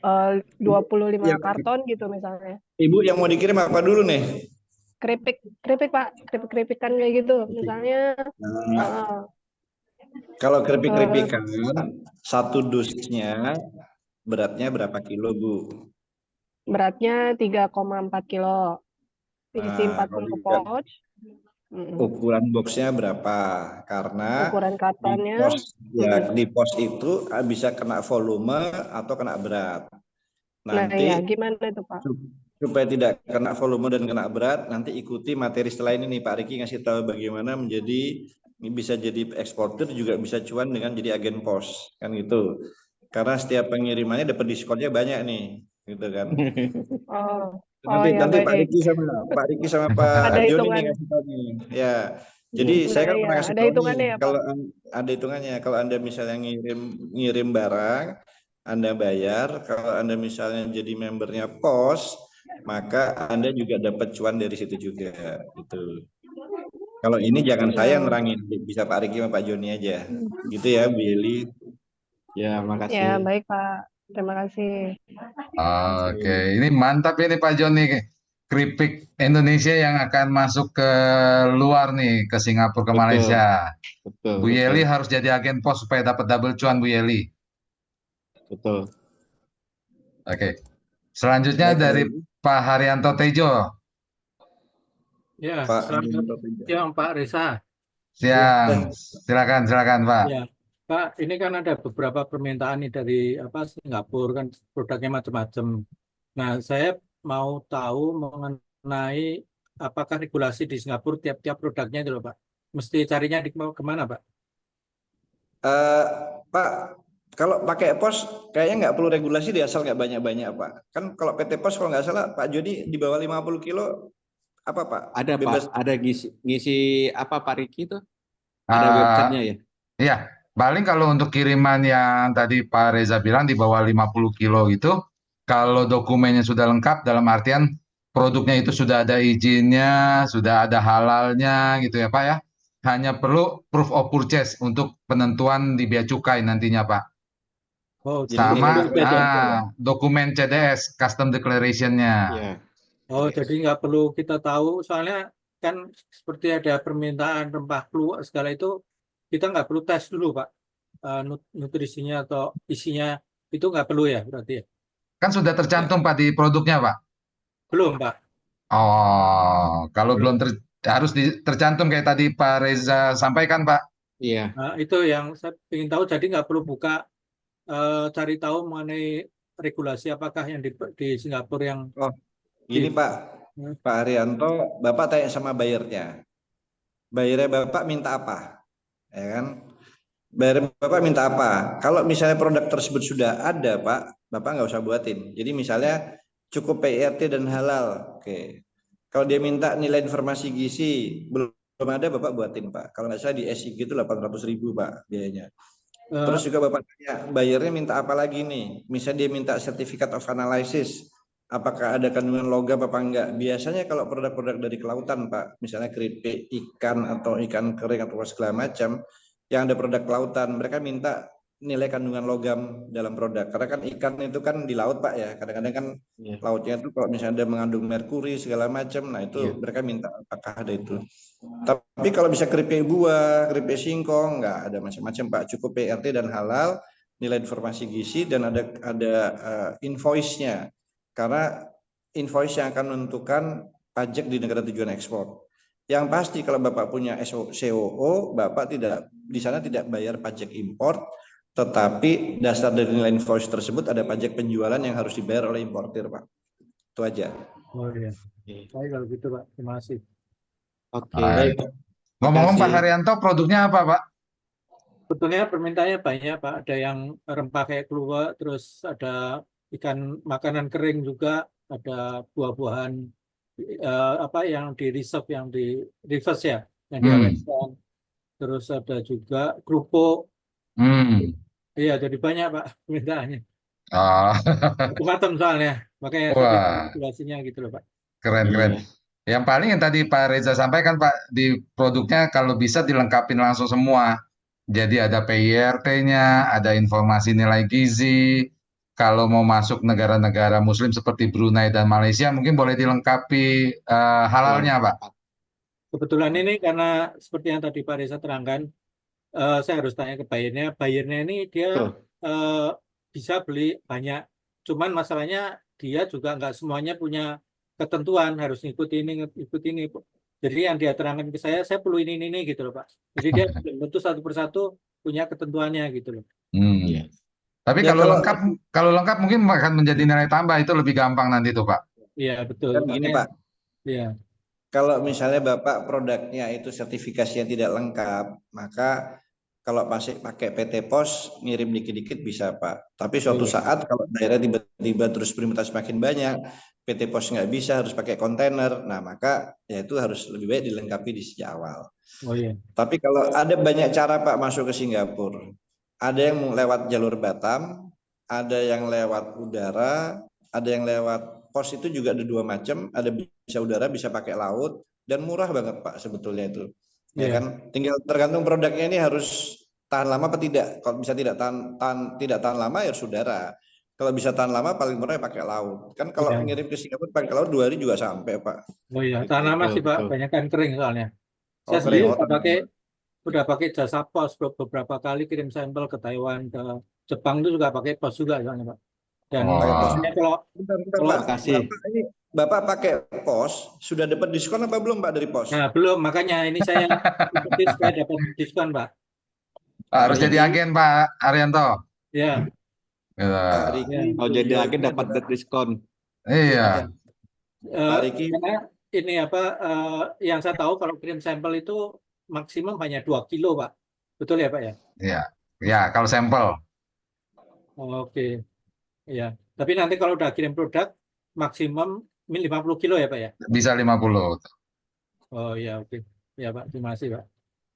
25 Iya. karton gitu misalnya. Ibu yang mau dikirim apa dulu nih? Keripik Pak, keripik-keripikan kayak gitu. Misalnya, Kalau keripik-keripikan, satu dusnya beratnya berapa kilo Bu? beratnya 3,4 kilo. Isi Nah, 40 pouch. ukuran boxnya berapa? Karena Ukuran kartonnya. di pos itu bisa kena volume atau kena berat. Nah, Nanti ya, gimana itu Pak? supaya tidak kena volume dan kena berat, nanti ikuti materi setelah ini nih Pak Riki ngasih tahu bagaimana bisa jadi eksportir juga bisa cuan dengan jadi agen pos kan gitu. Karena setiap pengirimannya dapat diskonnya banyak nih, gitu kan. Nanti ya, Pak baik. Riki sama Pak Ada Joni hitungan. nih ngasih tahu nih. Ya. Jadi saya kan pernah kasih ada tahu hitungannya nih, ya, Pak? kalau ada hitungannya, kalau Anda misalnya ngirim barang, Anda bayar, kalau Anda misalnya jadi membernya pos, maka Anda juga dapat cuan dari situ juga, gitu. Kalau ini jangan saya nerangin, bisa Pak Riki sama Pak Joni aja. Gitu ya, Bu Yeli. Ya, makasih. Ya, baik Pak. Terima kasih. Oke, ini mantap ini Pak Joni. Keripik Indonesia yang akan masuk ke luar nih, ke Singapura, ke Betul. Malaysia. Betul. Bu Yeli harus jadi agen pos supaya dapat double cuan Bu Yeli. Betul. Oke. Selanjutnya dari Pak Haryanto Tejo. Ya, Pak selamat siang Pak Reza. Siang. Silakan Pak. Ya, Pak, ini kan ada beberapa permintaan nih dari Singapura kan produknya macam-macam. Nah, saya mau tahu mengenai apakah regulasi di Singapura tiap-tiap produknya itu loh Pak. Mesti carinya di kemana Pak? Pak, Kalau pakai pos kayaknya nggak perlu regulasi deh asal nggak banyak-banyak Pak. Kan kalau PT Pos kalau nggak salah Pak Joni di bawah 50 kilo apa Pak? Ada Bebas. Pak, ada ngisi apa Pak Riki itu? Ada websitenya ya? Iya, paling kalau untuk kiriman yang tadi Pak Reza bilang di bawah 50 kilo gitu, kalau dokumennya sudah lengkap dalam artian produknya itu sudah ada izinnya, sudah ada halalnya gitu ya Pak ya. Hanya perlu proof of purchase untuk penentuan di bea cukai nantinya Pak. Oh, Jadi jadi nilai Sama itu aja. dokumen CDS, custom declaration-nya. Iya. Oh, Yes. jadi nggak perlu kita tahu, soalnya kan seperti ada permintaan rempah keluar segala itu, kita nggak perlu tes dulu, Pak. Nutrisinya atau isinya itu nggak perlu ya, berarti ya? Kan sudah tercantum Pak di produknya Pak. Belum, Pak. Oh, kalau belum Belum. harus tercantum kayak tadi Pak Reza sampaikan Pak. Iya. Nah, itu yang saya ingin tahu, jadi nggak perlu buka, cari tahu mengenai regulasi apakah yang di Singapura yang Oh, gini Pak Haryanto, Bapak tanya sama bayarnya. Bayarnya Bapak minta apa? Ya kan? Bayar Bapak minta apa? Kalau misalnya produk tersebut sudah ada, Pak, Bapak nggak usah buatin. Jadi misalnya cukup PIRT dan halal. Oke. Kalau dia minta nilai informasi gizi, belum ada, Bapak buatin, Pak. Kalau nggak salah di SIG itu 800.000, Pak, biayanya. Terus juga Bapak tanya, bayarnya minta apa lagi nih? Misalnya dia minta Certificate of Analysis, apakah ada kandungan logam apa enggak? Biasanya kalau produk-produk dari kelautan, Pak, misalnya keripik ikan atau ikan kering atau segala macam, yang ada produk kelautan, mereka minta nilai kandungan logam dalam produk. Karena kan ikan itu kan di laut Pak ya, kadang-kadang kan lautnya itu kalau misalnya ada mengandung merkuri segala macam, nah itu mereka minta apakah ada itu. Tapi kalau bisa keripik buah, keripik singkong, nggak ada macam-macam Pak, cukup PRT dan halal, nilai informasi gizi dan ada invoice-nya. Karena invoice yang akan menentukan pajak di negara tujuan ekspor. Yang pasti kalau Bapak punya COO, Bapak di sana tidak bayar pajak impor, tetapi dasar dari nilai invoice tersebut ada pajak penjualan yang harus dibayar oleh importir, Pak. Itu aja. Oh iya. Baik kalau gitu, Pak. Terima kasih. Oke. Baik. Ngomong-ngomong Pak Haryanto, produknya apa Pak? Sebetulnya permintaannya banyak, Pak. Ada yang rempah kayak keluar, terus ada ikan makanan kering juga, ada buah-buahan apa yang di reserve, yang di reverse ya, yang diawetkan. Terus ada juga kerupuk. Iya, jadi banyak Pak permintaannya. Macam-macam soalnya, makanya regulasinya gitu loh Pak. Keren. Yang paling yang tadi Pak Reza sampaikan Pak, di produknya kalau bisa dilengkapin langsung semua. Jadi ada PIRT-nya, ada informasi nilai gizi. Kalau mau masuk negara-negara Muslim seperti Brunei dan Malaysia, mungkin boleh dilengkapi halalnya Pak. Kebetulan ini karena seperti yang tadi Pak Reza terangkan, saya harus tanya ke bayarnya. Bayarnya ini dia bisa beli banyak. Cuman masalahnya dia juga nggak semuanya punya ketentuan, harus ngikut ini. Jadi yang dia terangkan ke saya perlu ini gitu loh Pak. Jadi dia belum tentu satu persatu punya ketentuannya gitu loh. Tapi ya, kalau lengkap mungkin akan menjadi nilai tambah, itu lebih gampang nanti tuh Pak. Iya betul. Kan begini Pak. Iya. Kalau misalnya Bapak produknya itu sertifikasinya tidak lengkap, maka kalau masih pakai PT Pos ngirim dikit-dikit bisa Pak. Tapi suatu saat kalau daerah tiba-tiba terus permintaan semakin banyak, PT Pos nggak bisa, harus pakai kontainer. Nah maka ya itu harus lebih baik dilengkapi di sejak awal. Oh iya. Tapi kalau ada banyak cara Pak masuk ke Singapura. Ada yang lewat jalur Batam, ada yang lewat udara, ada yang lewat pos. Itu juga ada dua macam, ada bisa udara, bisa pakai laut, dan murah banget Pak sebetulnya itu. Ya kan, tinggal tergantung produknya ini harus tahan lama apa tidak. Kalau bisa tidak tahan lama ya harus udara. Kalau bisa tahan lama paling murah ya pakai laut. Kan kalau ngirim ke Singapura pakai laut 2 hari juga sampai Pak. Oh iya, tahan lama sih Pak, banyak kan kering soalnya. Saya kering. udah pakai jasa pos beberapa kali kirim sampel ke Taiwan, ke Jepang itu juga pakai pos juga soalnya Pak. Dan kalau kasih. Bapak pakai pos, sudah dapat diskon apa belum Pak dari pos? Nah belum, makanya ini saya ikuti supaya dapat diskon Pak. Harus jadi agen Pak Haryanto. Iya. Kalau jadi agen dapat diskon. Iya. Karena ini yang saya tahu kalau kirim sampel itu maksimum hanya 2 kilo Pak. Betul ya Pak ya? Iya. Ya, kalau sampel. Oke, ya. Tapi nanti kalau udah kirim produk maksimum 50 kilo ya Pak ya? Bisa 50. Oh ya, oke. Ya Pak, terima kasih Pak.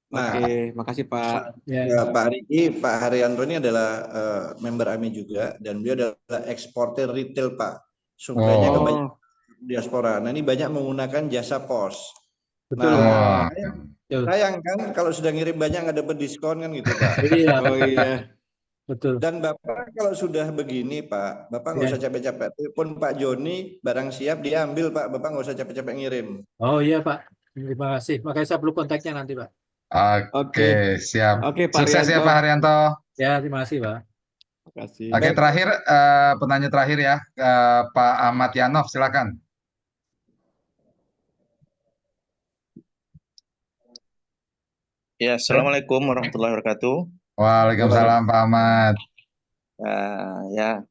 Nah, Oke, makasih Pak. Ya. Pak Riki, Pak Haryanto ini adalah member AMI juga, dan beliau adalah eksportir retail Pak. Suplainya ke banyak Oh, diaspora. Nah, ini banyak menggunakan jasa pos. Betul Nah, Pak. Wah, Betul. sayang kan kalau sudah ngirim banyak nggak dapat diskon kan gitu Pak. Iya, oh iya. betul. Dan Bapak kalau sudah begini Pak, Bapak nggak Iya. usah capek-capek. Telepon Pak Joni, barang siap diambil Pak. Bapak nggak usah capek-capek ngirim. Oh iya Pak, terima kasih. Makanya saya perlu kontaknya nanti Pak. oke, Oke, siap. oke Pak Sukses ya Rianto. Pak Haryanto. Ya, terima kasih Pak. Makasih. Oke, terakhir penanya terakhir ya, Pak Ahmad Yanov, silakan. Ya, Assalamualaikum warahmatullahi wabarakatuh. Waalaikumsalam Pak Ahmad. Ya,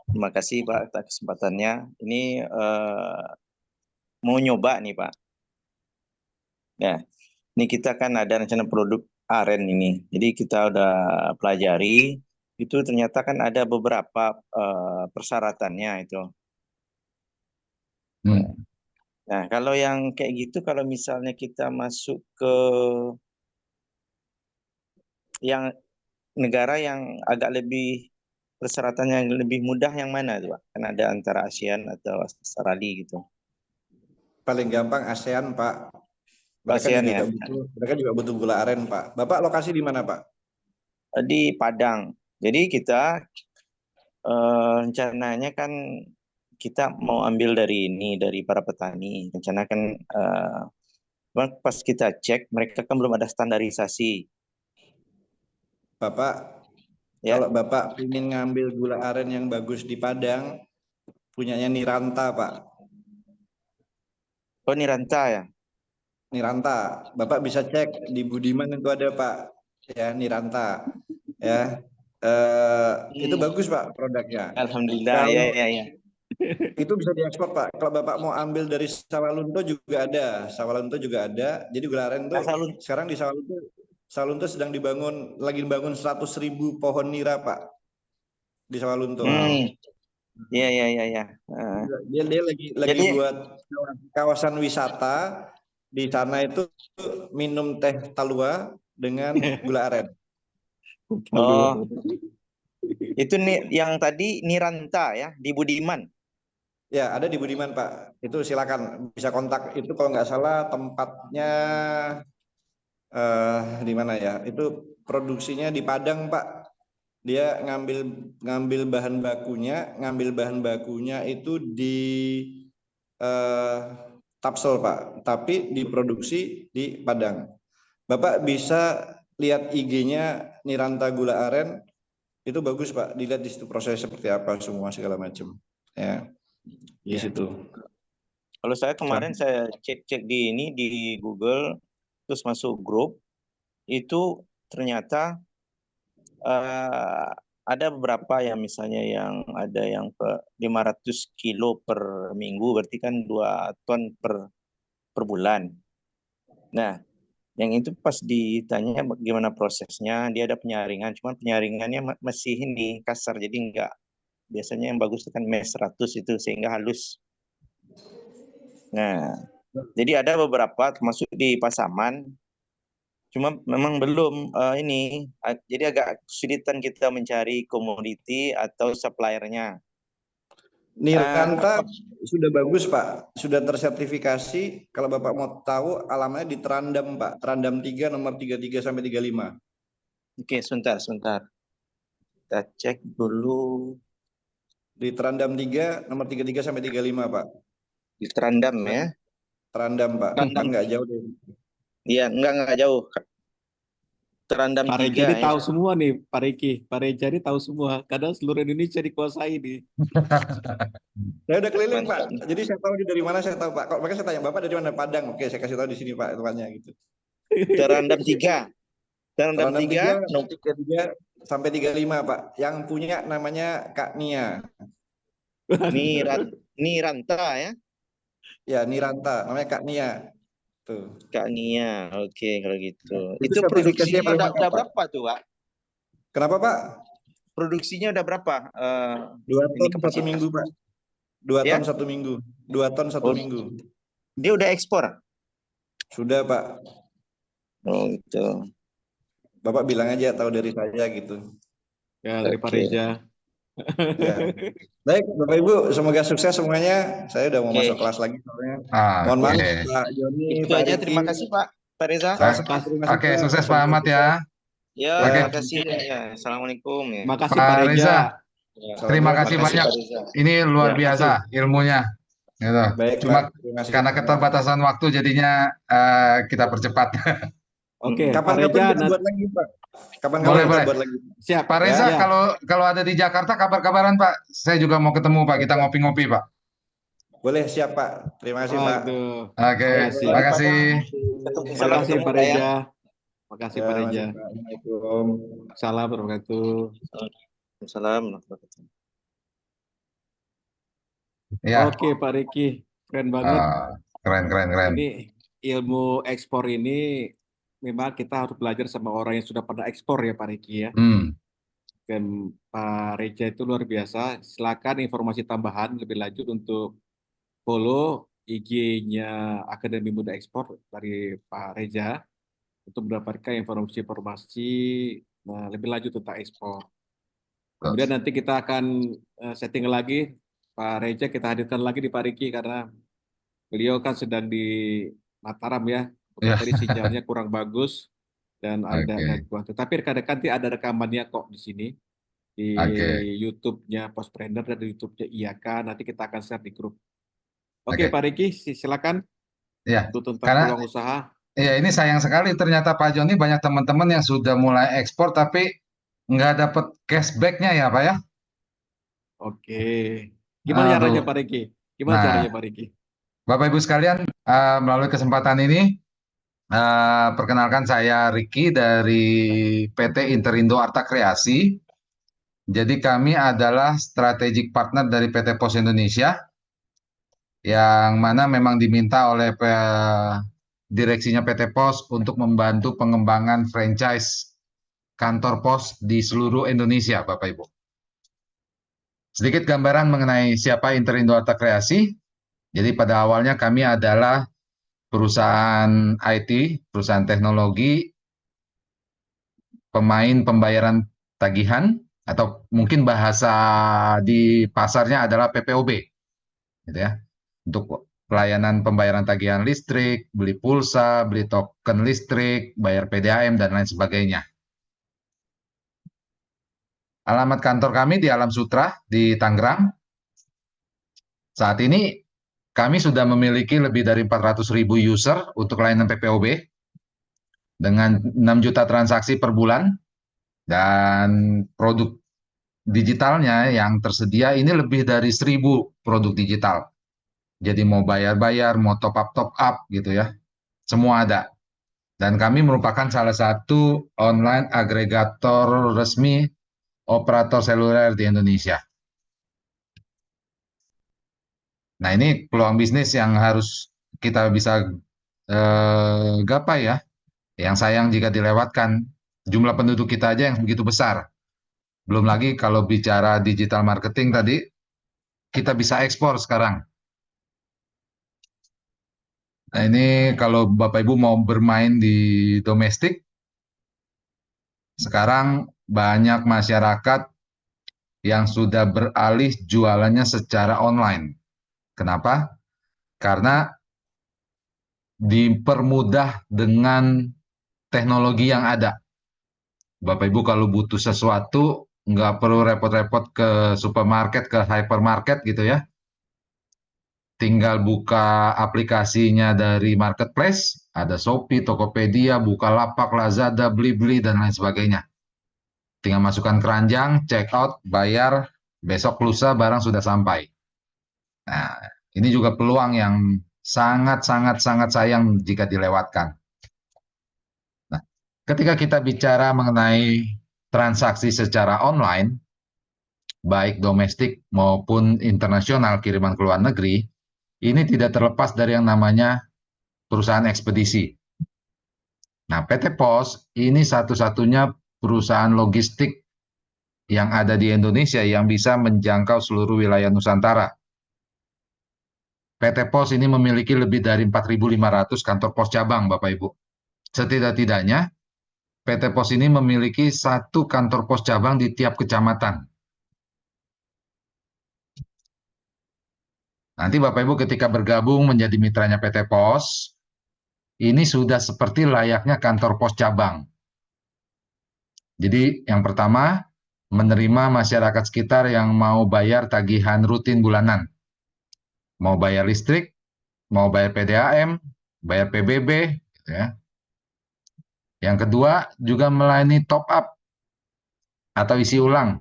terima kasih Pak atas kesempatannya. Ini mau nyoba nih Pak. Ya, ini kita kan ada rencana produk aren ini. Jadi kita udah pelajari, itu ternyata kan ada beberapa persyaratannya itu. Nah, kalau yang kayak gitu, kalau misalnya kita masuk ke yang negara yang agak lebih persyaratannya yang lebih mudah yang mana tuh Pak? Kan ada antara ASEAN atau Australia gitu. Paling gampang ASEAN Pak. ASEAN ya. Mereka juga butuh gula aren Pak. Bapak lokasi di mana Pak? Di Padang. Jadi kita rencananya kan kita mau ambil dari para petani. Rencana kan pas kita cek mereka kan belum ada standarisasi. Bapak, Ya. kalau Bapak ingin ngambil gula aren yang bagus di Padang, punyanya Niranta Pak. Oh, Niranta ya? Niranta. Bapak bisa cek di Budiman itu ada Pak. Ya, Niranta. Ya. Itu bagus Pak produknya. Alhamdulillah. Ya. Itu bisa diekspor Pak. Kalau Bapak mau ambil dari Sawalunto juga ada. Sawalunto juga ada. Jadi gula aren itu sekarang di Sawalunto sedang lagi dibangun 100.000 pohon nira Pak. Di Sawalunto. Iya. Dia lagi buat kawasan wisata. Di sana itu minum teh talua dengan gula aren. Oh. Itu nih yang tadi Niranta ya, di Budiman. Ya, ada di Budiman Pak. Itu silakan bisa kontak. Itu kalau nggak salah tempatnya di mana ya? Itu produksinya di Padang Pak. Dia ngambil bahan bakunya itu di Tapsel Pak, tapi diproduksi di Padang. Bapak bisa lihat IG-nya Niranta Gula Aren, itu bagus Pak. Dilihat di situ proses seperti apa semua segala macam. Ya, di situ. Kalau saya kemarin saya cek di Google, terus masuk grup, itu ternyata ada beberapa yang misalnya yang ada yang 500 kilo per minggu, berarti kan 2 ton per bulan. Nah, yang itu pas ditanya bagaimana prosesnya, dia ada penyaringan, cuma penyaringannya masih ini kasar, jadi enggak. Biasanya yang bagus kan mes 100 itu sehingga halus. Nah, jadi ada beberapa termasuk di Pasaman, cuma memang belum ini, jadi agak kesulitan kita mencari komoditi atau suppliernya. Niranta sudah bagus Pak, sudah tersertifikasi. Kalau Bapak mau tahu alamatnya di Trandam Pak, Trandam 3 nomor 33 sampai 35. Oke, sebentar. Kita cek dulu. Di Trandam 3 nomor 33 sampai 35 Pak. Di Trandam ya? Trandam Pak, enggak jauh deh. Iya, enggak jauh. Trandam Pak 3 Reja ini ya. tahu semua nih, Pak Riki. Pak Reja ini tahu semua. Kadang seluruh Indonesia dikuasai nih. Saya udah keliling Pak. Jadi saya tahu dari mana, saya tahu Pak. Kok makanya saya tanya Bapak dari mana? Padang. Oke, saya kasih tahu di sini Pak tempatnya gitu. Trandam 3. Trandam 3 33 sampai 35 Pak. Yang punya namanya Kak Nia. Niranta ya? Ya, Niranta, namanya Kak Nia. Tuh. Kak Nia, oke kalau gitu. Itu Itu produksinya udah berapa tuh Pak? Kenapa Pak? produksinya udah berapa? 2 Ini ton 1 kapasitas. minggu, Pak. 2 Ya? ton 1 minggu. 2 ton 1 Oh. minggu. Dia udah ekspor? Sudah, Pak. Oh itu. Bapak bilang aja tahu dari saya gitu. Ya, dari Pak Oke. Reza. Ya. Baik, Bapak Ibu, semoga sukses semuanya. Saya udah mau Oke. masuk kelas lagi soalnya. Ah, Mohon maaf, oke. Pak Joni, Itu Pak aja. Riki. Terima kasih Pak Reza. Sama-sama, terima kasih, Oke, Pak. sukses Pak Ahmad ya. Ya, Oke. terima kasih. Ya, assalamualaikum. Ya. Makasih Pak Pak Reza. Reza, Ya. terima kasih Makasih, banyak. Pak Reza. Ini luar Ya, biasa ilmunya. Gitu. Baik, Cuma Pak. Terima kasih. karena keterbatasan waktu jadinya kita percepat. Oke, Pak Kapan-kapan Reza. kita buat lagi, Pak. Kapan-kapan Boleh, kita boleh. buat lagi. Siap. Pak Reza, Ya. kalau ada di Jakarta kabar-kabaran Pak. Saya juga mau ketemu Pak. Kita ngopi-ngopi Pak. Boleh, siap, Pak. Terima kasih, Pak. Waduh. Oke, Makasih. makasih. Makasih Pak Reza. Makasih Ya, Pak makasih, Reza. Pak. Assalamualaikum. Salam warahmatullahi Assalamualaikum. Ya, Oke Pak Riki, keren banget. keren, keren, keren. Ini ilmu ekspor ini memang kita harus belajar sama orang yang sudah pernah ekspor ya Pak Riki ya. Dan Pak Reza itu luar biasa. Silakan informasi tambahan lebih lanjut untuk follow IG-nya Akademi Muda Ekspor dari Pak Reza untuk mendapatkan informasi-informasi lebih lanjut tentang ekspor. Kemudian nanti kita akan setting lagi Pak Reza, kita hadirkan lagi di Pak Riki karena beliau kan sedang di Mataram ya. Ya. Tadi sinyalnya kurang bagus dan ada Oke. gangguan. Tetapi rekan-rekan nanti ada rekamannya kok di sini di Oke. YouTube-nya Postbrander dan di YouTube-nya IAK. Nanti kita akan share di grup. Oke, Oke. Pak Riki, silakan Ya, untuk tentang karena peluang usaha. ya ini sayang sekali ternyata Pak Joni banyak teman-teman yang sudah mulai ekspor tapi nggak dapat cashback-nya ya Pak ya. Oke. Gimana caranya Aduh. Pak Riki? Gimana Nah. caranya Pak Riki? Bapak Ibu sekalian, melalui kesempatan ini, perkenalkan saya Ricky dari PT Interindo Arta Kreasi. Jadi kami adalah strategic partner dari PT Pos Indonesia, yang mana memang diminta oleh direksinya PT Pos untuk membantu pengembangan franchise kantor pos di seluruh Indonesia, Bapak Ibu. Sedikit gambaran mengenai siapa Interindo Arta Kreasi. Jadi pada awalnya kami adalah perusahaan IT, perusahaan teknologi, pemain pembayaran tagihan, atau mungkin bahasa di pasarnya adalah PPOB, gitu ya, untuk pelayanan pembayaran tagihan listrik, beli pulsa, beli token listrik, bayar PDAM, dan lain sebagainya. Alamat kantor kami di Alam Sutra, di Tangerang. Saat ini kami sudah memiliki lebih dari 400.000 user untuk layanan PPOB dengan 6 juta transaksi per bulan, dan produk digitalnya yang tersedia ini lebih dari 1.000 produk digital. Jadi mau bayar-bayar, mau top up gitu ya, semua ada. Dan kami merupakan salah satu online agregator resmi operator seluler di Indonesia. Nah, ini peluang bisnis yang harus kita bisa gapai ya. Yang sayang jika dilewatkan, jumlah penduduk kita aja yang begitu besar. Belum lagi kalau bicara digital marketing tadi, kita bisa ekspor sekarang. Nah, ini kalau Bapak Ibu mau bermain di domestik, sekarang banyak masyarakat yang sudah beralih jualannya secara online. Kenapa? Karena dipermudah dengan teknologi yang ada. Bapak Ibu kalau butuh sesuatu, nggak perlu repot-repot ke supermarket, ke hypermarket gitu ya. Tinggal buka aplikasinya dari marketplace, ada Shopee, Tokopedia, Bukalapak, Lazada, Blibli, dan lain sebagainya. Tinggal masukkan keranjang, check out, bayar, besok lusa barang sudah sampai. Nah, ini juga peluang yang sangat sayang jika dilewatkan. Nah, ketika kita bicara mengenai transaksi secara online, baik domestik maupun internasional kiriman ke luar negeri, ini tidak terlepas dari yang namanya perusahaan ekspedisi. Nah, PT Pos ini satu-satunya perusahaan logistik yang ada di Indonesia yang bisa menjangkau seluruh wilayah Nusantara. PT Pos ini memiliki lebih dari 4.500 kantor pos cabang, Bapak Ibu. Setidak-tidaknya, PT Pos ini memiliki 1 kantor pos cabang di tiap kecamatan. Nanti Bapak Ibu ketika bergabung menjadi mitranya PT Pos, ini sudah seperti layaknya kantor pos cabang. Jadi yang pertama, menerima masyarakat sekitar yang mau bayar tagihan rutin bulanan. Mau bayar listrik, mau bayar PDAM, bayar PBB, gitu ya. Yang kedua, juga melayani top up atau isi ulang.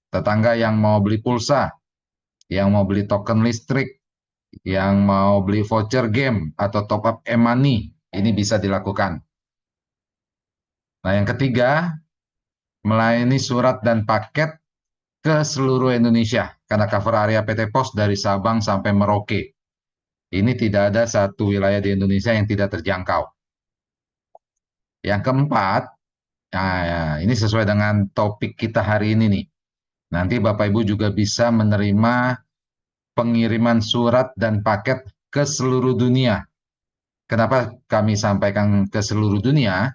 Tetangga yang mau beli pulsa, yang mau beli token listrik, yang mau beli voucher game atau top up e-money, ini bisa dilakukan. Nah, yang ketiga, melayani surat dan paket ke seluruh Indonesia karena cover area PT Pos dari Sabang sampai Merauke. Ini tidak ada satu wilayah di Indonesia yang tidak terjangkau. Yang keempat, nah, ini sesuai dengan topik kita hari ini nih. Nanti Bapak Ibu juga bisa menerima pengiriman surat dan paket ke seluruh dunia. Kenapa kami sampaikan ke seluruh dunia?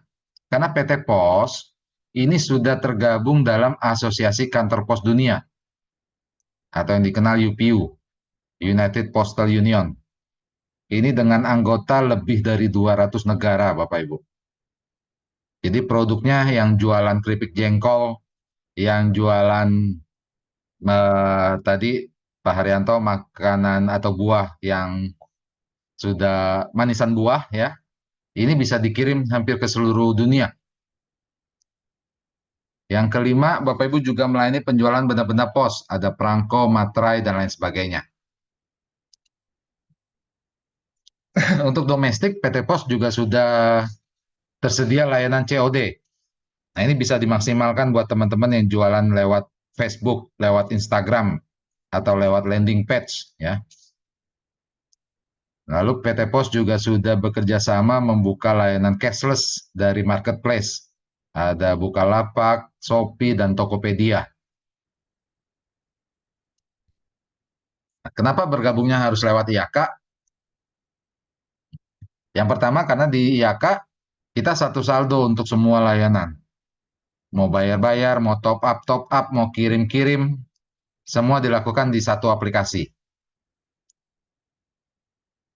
Karena PT Pos ini sudah tergabung dalam Asosiasi Kantor Pos Dunia atau yang dikenal UPU, United Postal Union. Ini dengan anggota lebih dari 200 negara, Bapak Ibu. Jadi produknya yang jualan keripik jengkol, yang jualan tadi Pak Haryanto makanan atau buah yang sudah manisan buah ya, ini bisa dikirim hampir ke seluruh dunia. Yang kelima, Bapak Ibu juga melayani penjualan benda-benda pos, ada perangko, materai, dan lain sebagainya. Untuk domestik, PT Pos juga sudah tersedia layanan COD. Nah, ini bisa dimaksimalkan buat teman-teman yang jualan lewat Facebook, lewat Instagram, atau lewat landing page. Ya. Lalu PT Pos juga sudah bekerja sama membuka layanan cashless dari marketplace. Ada Bukalapak, Shopee, dan Tokopedia. Nah, kenapa bergabungnya harus lewat IAK? Yang pertama karena di IAK kita satu saldo untuk semua layanan. Mau bayar-bayar, mau top up, mau kirim-kirim, semua dilakukan di satu aplikasi.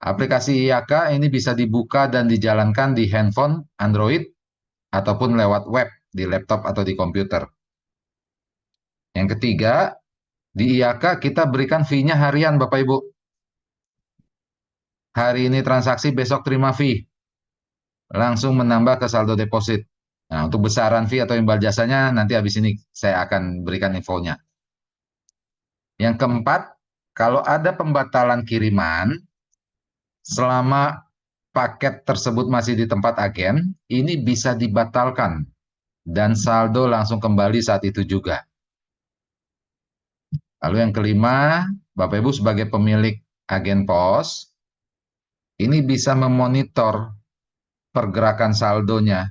Aplikasi IAK ini bisa dibuka dan dijalankan di handphone, Android, ataupun lewat web, di laptop atau di komputer. Yang ketiga, di IAK kita berikan fee-nya harian, Bapak Ibu. Hari ini transaksi, besok terima fee. Langsung menambah ke saldo deposit. Nah, untuk besaran fee atau imbal jasanya, nanti habis ini saya akan berikan infonya. Yang keempat, kalau ada pembatalan kiriman, selama paket tersebut masih di tempat agen, ini bisa dibatalkan dan saldo langsung kembali saat itu juga. Lalu yang kelima, Bapak Ibu sebagai pemilik agen pos, ini bisa memonitor pergerakan saldonya,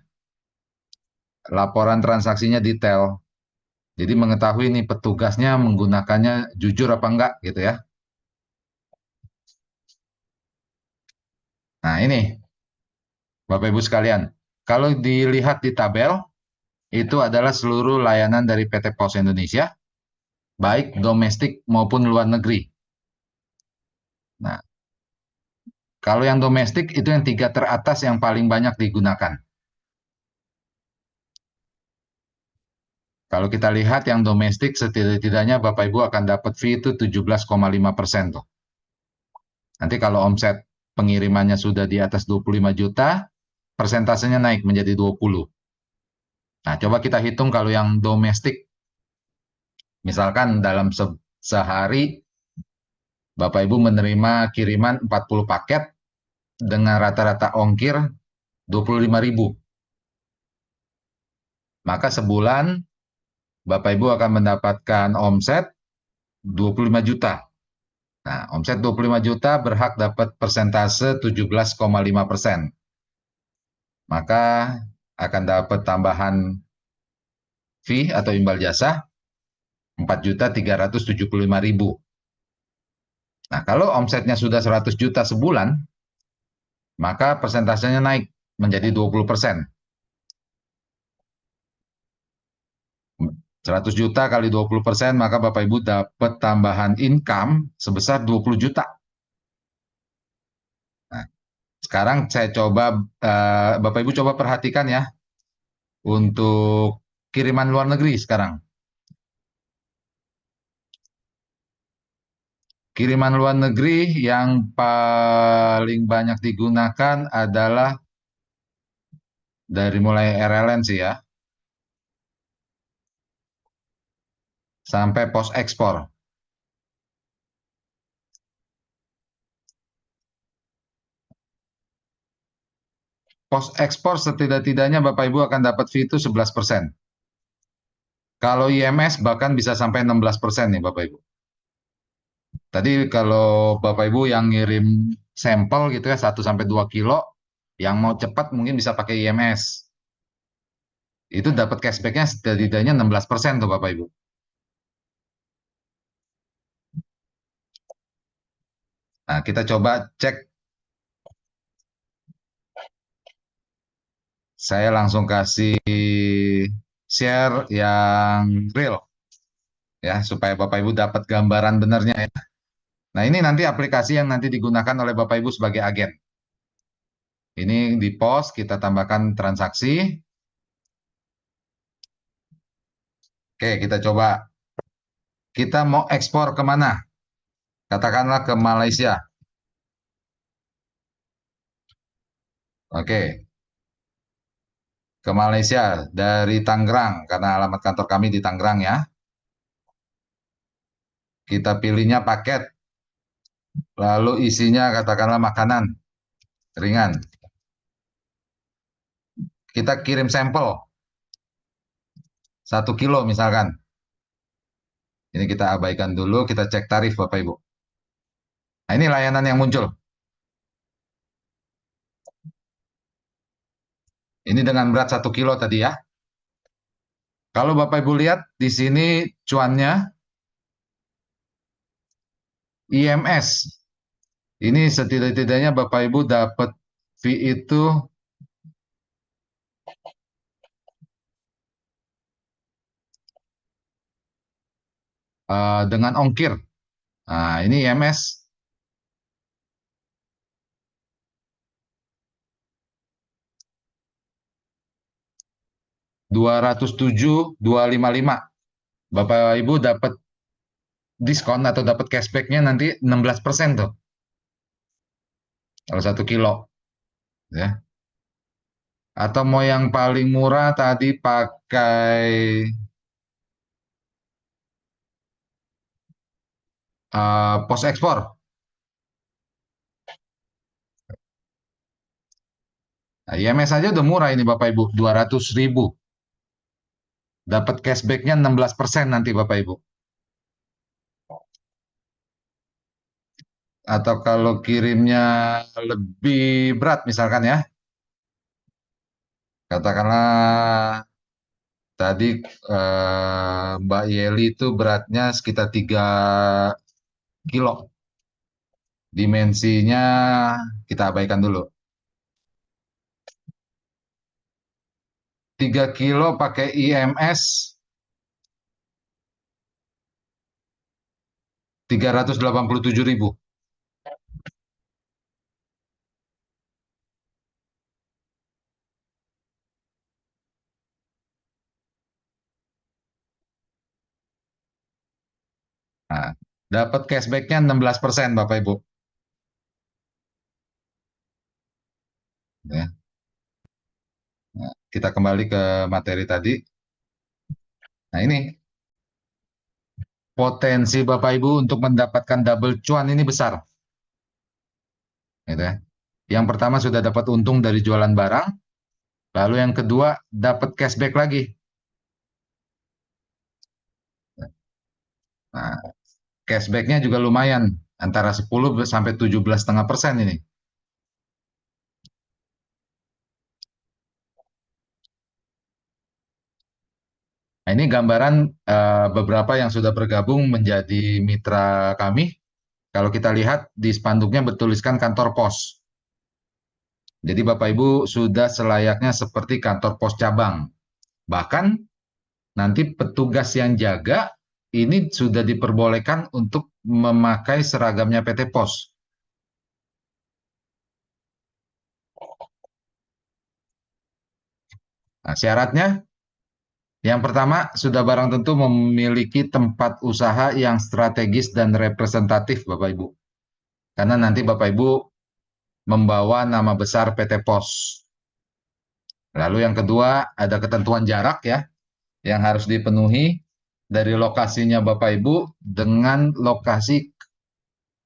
laporan transaksinya detail. Jadi mengetahui nih petugasnya menggunakannya jujur apa enggak gitu ya. Nah ini, Bapak Ibu sekalian, kalau dilihat di tabel, itu adalah seluruh layanan dari PT Pos Indonesia, baik domestik maupun luar negeri. Nah, kalau yang domestik itu yang 3 teratas yang paling banyak digunakan. Kalau kita lihat yang domestik setidak-tidaknya Bapak Ibu akan dapat fee itu 17,5% tuh. Nanti kalau omset pengirimannya sudah di atas 25 juta, persentasenya naik menjadi 20. Nah, coba kita hitung kalau yang domestik. Misalkan dalam sehari Bapak Ibu menerima kiriman 40 paket dengan rata-rata ongkir 25.000. Maka sebulan Bapak Ibu akan mendapatkan omset 25 juta. Nah, omset 25 juta berhak dapat persentase 17,5%. Maka akan dapat tambahan fee atau imbal jasa 4.375.000. Nah, kalau omsetnya sudah 100 juta sebulan, maka persentasenya naik menjadi 20%. 100 juta kali 20%, maka Bapak Ibu dapat tambahan income sebesar 20 juta. Nah, sekarang saya coba, Bapak Ibu coba perhatikan ya, untuk kiriman luar negeri sekarang. Kiriman luar negeri yang paling banyak digunakan adalah dari mulai RLN sih ya, sampai pos ekspor. Pos ekspor setidak-tidaknya Bapak Ibu akan dapat fee itu 11%. Kalau IMS bahkan bisa sampai 16% nih Bapak Ibu. Tadi kalau Bapak Ibu yang ngirim sampel gitu ya, 1-2 kilo, yang mau cepat mungkin bisa pakai IMS. Itu dapat cashback-nya setidaknya 16% tuh Bapak Ibu. Nah, kita coba cek. Saya langsung kasih share yang real ya, supaya Bapak Ibu dapat gambaran benernya ya. Nah, ini nanti aplikasi yang nanti digunakan oleh Bapak Ibu sebagai agen. Ini di pos, kita tambahkan transaksi. Oke, kita coba. Kita mau ekspor kemana? Katakanlah ke Malaysia. Oke, ke Malaysia dari Tangerang, karena alamat kantor kami di Tangerang ya. Kita pilihnya paket, lalu isinya katakanlah makanan ringan. Kita kirim sampel 1 kilo misalkan. Ini kita abaikan dulu, kita cek tarif Bapak Ibu. Nah, ini layanan yang muncul. Ini dengan berat 1 kilo tadi ya. Kalau Bapak Ibu lihat di sini cuannya IMS. Ini setidak-tidaknya Bapak Ibu dapat fee itu dengan ongkir. Nah, ini IMS. Rp207.255. Bapak Ibu dapat diskon atau dapat cashback-nya nanti 16% tuh. Kalau 1 kilo. Ya. Atau mau yang paling murah tadi pakai pos ekspor. Nah, IMS saja udah murah ini Bapak Ibu, 200.000. Dapat cashback-nya 16% nanti Bapak Ibu. Atau kalau kirimnya lebih berat misalkan ya. Katakanlah tadi Mbak Yeli itu beratnya sekitar 3 kilo. Dimensinya kita abaikan dulu. 3 kilo pakai IMS 387.000. Nah, dapat cashback-nya 16% Bapak Ibu. Ya. Nah, kita kembali ke materi tadi. Nah, ini potensi Bapak Ibu untuk mendapatkan double cuan ini besar. Gitu ya. Yang pertama sudah dapat untung dari jualan barang, lalu yang kedua dapat cashback lagi. Nah, cashback-nya juga lumayan, antara 10 sampai 17,5% ini. Nah, ini gambaran beberapa yang sudah bergabung menjadi mitra kami. Kalau kita lihat di spanduknya bertuliskan kantor pos. Jadi Bapak Ibu sudah selayaknya seperti kantor pos cabang. Bahkan nanti petugas yang jaga ini sudah diperbolehkan untuk memakai seragamnya PT Pos. Nah, syaratnya yang pertama sudah barang tentu memiliki tempat usaha yang strategis dan representatif Bapak Ibu. Karena nanti Bapak Ibu membawa nama besar PT Pos. Lalu yang kedua ada ketentuan jarak ya yang harus dipenuhi dari lokasinya Bapak Ibu dengan lokasi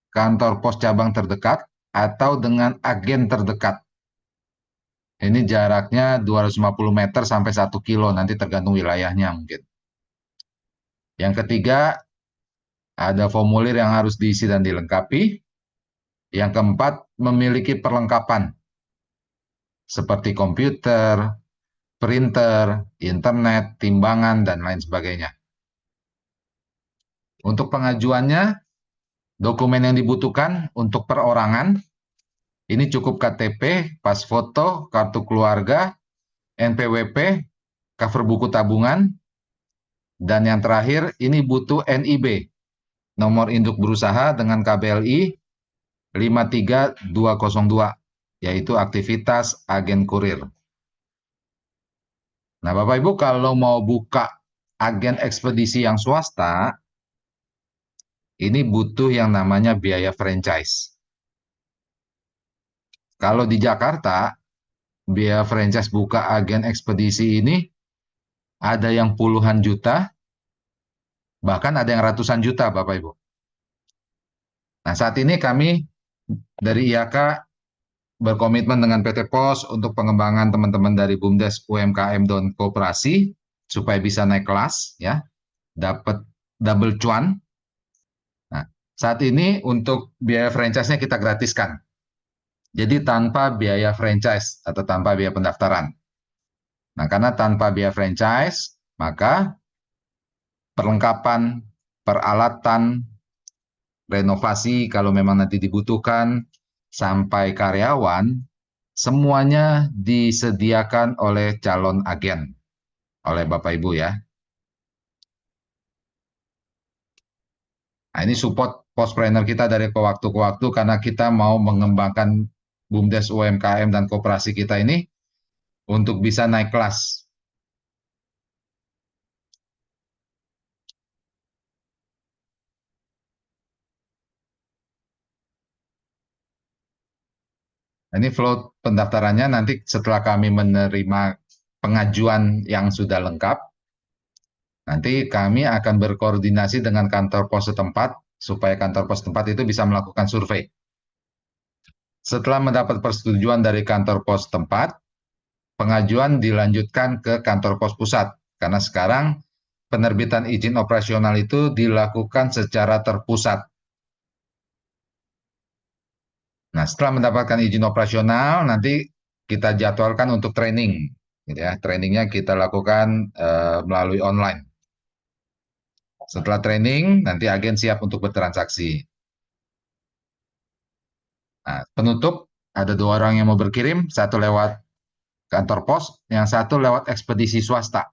kantor pos cabang terdekat atau dengan agen terdekat. Ini jaraknya 250 meter sampai 1 kilo, nanti tergantung wilayahnya mungkin. Yang ketiga, ada formulir yang harus diisi dan dilengkapi. Yang keempat, memiliki perlengkapan seperti komputer, printer, internet, timbangan, dan lain sebagainya. Untuk pengajuannya, dokumen yang dibutuhkan untuk perorangan, ini cukup KTP, pas foto, kartu keluarga, NPWP, cover buku tabungan, dan yang terakhir ini butuh NIB, nomor induk berusaha dengan KBLI 53202, yaitu aktivitas agen kurir. Nah Bapak Ibu kalau mau buka agen ekspedisi yang swasta, ini butuh yang namanya biaya franchise. Kalau di Jakarta, biaya franchise buka agen ekspedisi ini ada yang puluhan juta, bahkan ada yang ratusan juta Bapak Ibu. Nah saat ini kami dari IAK berkomitmen dengan PT Pos untuk pengembangan teman-teman dari BUMDes UMKM dan Koperasi supaya bisa naik kelas, ya, dapat double cuan. Nah, saat ini untuk biaya franchise-nya kita gratiskan. Jadi tanpa biaya franchise atau tanpa biaya pendaftaran. Nah, karena tanpa biaya franchise, maka perlengkapan, peralatan, renovasi kalau memang nanti dibutuhkan, sampai karyawan, semuanya disediakan oleh calon agen, oleh Bapak Ibu ya. Nah, ini support Pospreneur kita dari waktu ke waktu karena kita mau mengembangkan BUMDes UMKM dan koperasi kita ini untuk bisa naik kelas. Ini flow pendaftarannya nanti setelah kami menerima pengajuan yang sudah lengkap, nanti kami akan berkoordinasi dengan kantor pos setempat supaya kantor pos setempat itu bisa melakukan survei. Setelah mendapat persetujuan dari kantor pos setempat, pengajuan dilanjutkan ke kantor pos pusat karena sekarang penerbitan izin operasional itu dilakukan secara terpusat. Nah, setelah mendapatkan izin operasional, nanti kita jadwalkan untuk training. Gitu ya. Trainingnya kita lakukan melalui online. Setelah training, nanti agen siap untuk bertransaksi. Nah, penutup, ada 2 orang yang mau berkirim, satu lewat kantor pos, yang satu lewat ekspedisi swasta.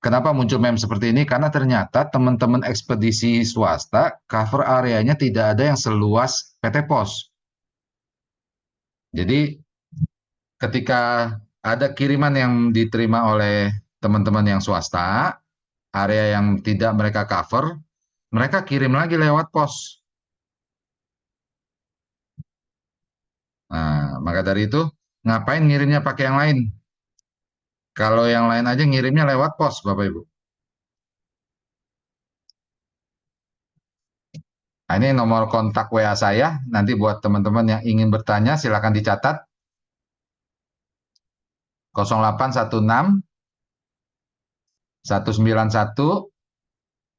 Kenapa muncul meme seperti ini? Karena ternyata teman-teman ekspedisi swasta cover areanya tidak ada yang seluas PT Pos. Jadi ketika ada kiriman yang diterima oleh teman-teman yang swasta, area yang tidak mereka cover, mereka kirim lagi lewat pos. Nah, maka dari itu, ngapain ngirimnya pakai yang lain? Kalau yang lain aja ngirimnya lewat pos, Bapak Ibu. Nah, ini nomor kontak WA saya. Nanti buat teman-teman yang ingin bertanya, silakan dicatat. 0816 191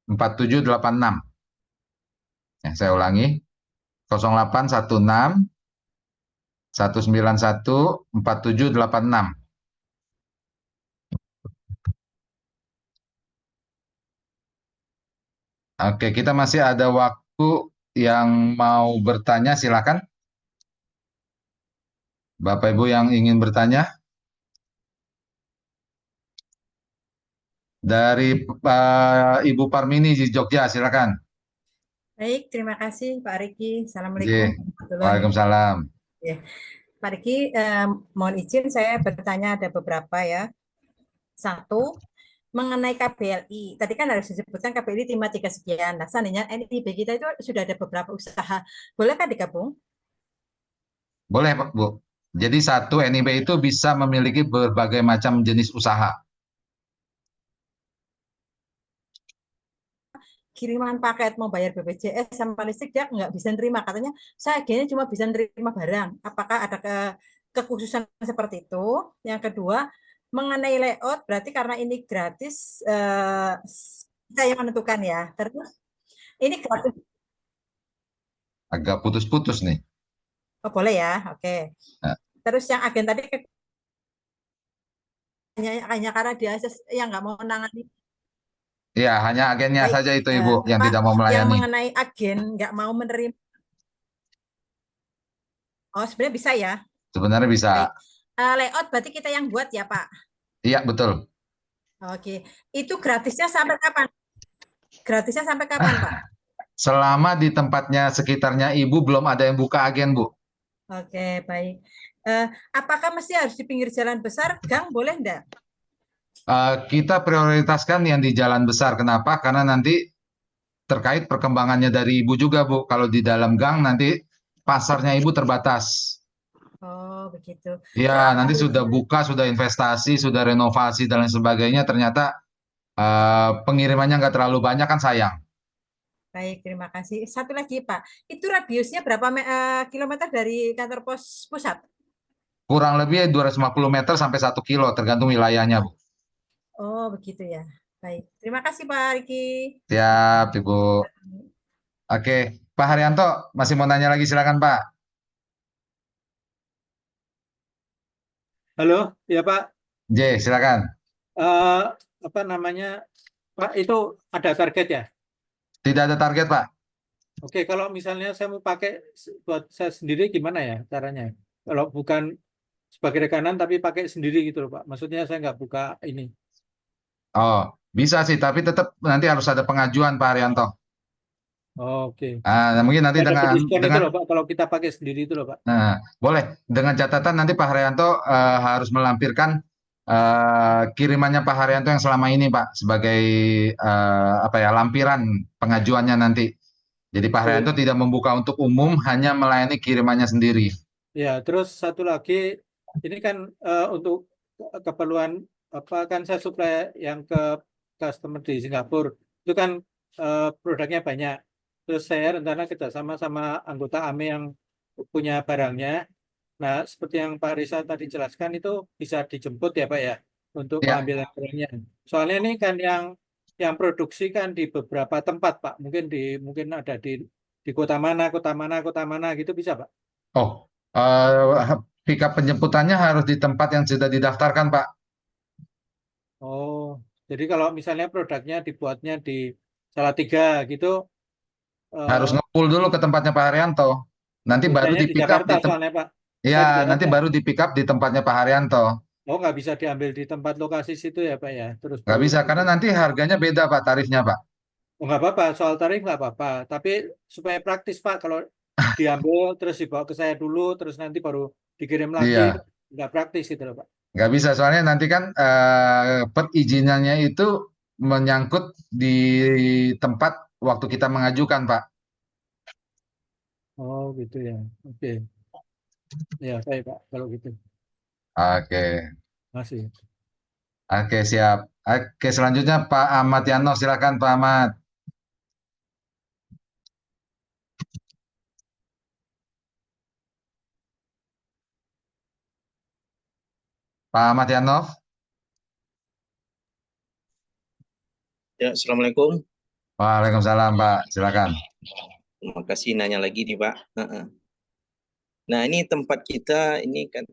4786. Ya, saya ulangi. 0816 191 4786. Oke, kita masih ada waktu yang mau bertanya, silakan. Bapak Ibu yang ingin bertanya. Dari Ibu Parmini di Jogja, silakan. Baik, terima kasih Pak Riki. J. Assalamualaikum warahmatullahi Waalaikumsalam. Ya. Pak Riki, mohon izin saya bertanya ada beberapa ya. Satu, mengenai KBLI. Tadi kan harus disebutkan KBLI 53 sekian. Nah, seandainya NIB kita itu sudah ada beberapa usaha. Bolehkah digabung? Boleh, Pak, Bu. Jadi satu NIB itu bisa memiliki berbagai macam jenis usaha. Kiriman paket mau bayar BPJS sama listrik dia nggak bisa nerima. Katanya saya akhirnya cuma bisa nerima barang. Apakah ada kekhususan seperti itu? Yang kedua, mengenai layout berarti karena ini gratis saya yang menentukan ya. Terus ini gratis. Agak putus-putus nih. Oh, boleh ya. Oke. Nah. Terus yang agen tadi hanya karena dia yang nggak mau menangani. Iya, hanya agennya Baik, saja itu Ibu yang Pak, tidak mau yang melayani. mengenai agen nggak mau menerima. Oh, sebenarnya bisa ya. Sebenarnya bisa. Baik. Layout berarti kita yang buat ya, Pak? Iya, betul. Oke. Itu gratisnya sampai kapan? Gratisnya sampai kapan, Pak? Selama di tempatnya sekitarnya Ibu belum ada yang buka agen, Bu. Oke, baik. Apakah mesti harus di pinggir jalan besar? Gang boleh enggak? Kita prioritaskan yang di jalan besar. Kenapa? Karena nanti terkait perkembangannya dari Ibu juga, Bu. Kalau di dalam gang nanti pasarnya Ibu terbatas. Oh, begitu. Ya, nanti sudah buka, sudah investasi, sudah renovasi dan lain sebagainya, ternyata pengirimannya nggak terlalu banyak kan sayang. Baik, terima kasih. Satu lagi, Pak. Itu radiusnya berapa kilometer dari kantor pos pusat? Kurang lebih 250 meter sampai 1 kilo, tergantung wilayahnya, Bu. Oh, begitu ya. Baik. Terima kasih, Pak Riki. Siap, Ibu. Oke, Pak Haryanto masih mau nanya lagi, silakan Pak. Halo, ya Pak. J, silakan. Apa namanya, Pak, itu ada target ya? Tidak ada target, Pak. Oke, kalau misalnya saya mau pakai buat saya sendiri gimana ya caranya? Kalau bukan sebagai rekanan tapi pakai sendiri gitu loh Pak. Maksudnya saya nggak buka ini. Oh, bisa sih, tapi tetap nanti harus ada pengajuan Pak Haryanto. Oke. Mungkin nanti Ada diskon itu dengan loh Pak, kalau kita pakai sendiri itu loh Pak. boleh dengan catatan nanti Pak Haryanto harus melampirkan kirimannya Pak Haryanto yang selama ini Pak sebagai apa ya lampiran pengajuannya nanti. Jadi Pak Haryanto tidak membuka untuk umum, hanya melayani kirimannya sendiri. Ya, terus satu lagi, ini kan untuk keperluan apa kan saya supply yang ke customer di Singapura itu kan produknya banyak. Terus saya rencana kerjasama sama anggota AME yang punya barangnya. Nah, seperti yang Pak Risa tadi jelaskan itu bisa dijemput ya Pak ya untuk pengambilan barangnya. Soalnya ini kan yang produksi kan di beberapa tempat Pak. Mungkin ada di kota mana gitu bisa Pak. Oh, pickup penjemputannya harus di tempat yang sudah didaftarkan, Pak. Oh, jadi kalau misalnya produknya dibuatnya di Salatiga gitu, harus nge-pull dulu ke tempatnya Pak Haryanto. Nanti baru di pick up di nanti baru di pick up di tempatnya Pak Haryanto. Oh, nggak bisa diambil di tempat lokasi situ ya Pak ya? Terus nggak bisa, karena nanti harganya beda Pak, tarifnya Pak. Oh, nggak apa-apa, soal tarif nggak apa-apa. Tapi supaya praktis Pak, kalau diambil terus dibawa ke saya dulu, terus nanti baru dikirim lagi, nggak praktis itu loh Pak. Nggak bisa, soalnya nanti kan perizinannya itu menyangkut di tempat waktu kita mengajukan Pak. Oh gitu ya, oke. Ya baik Pak, kalau gitu. Oke. Masih. Oke, siap. Oke, selanjutnya Pak Ahmad Yano, silakan Pak Ahmad. Pak Ahmad Yanov. Ya, Assalamualaikum. Waalaikumsalam Pak, silakan. Terima kasih nanya lagi nih Pak. Nah ini tempat kita ini kan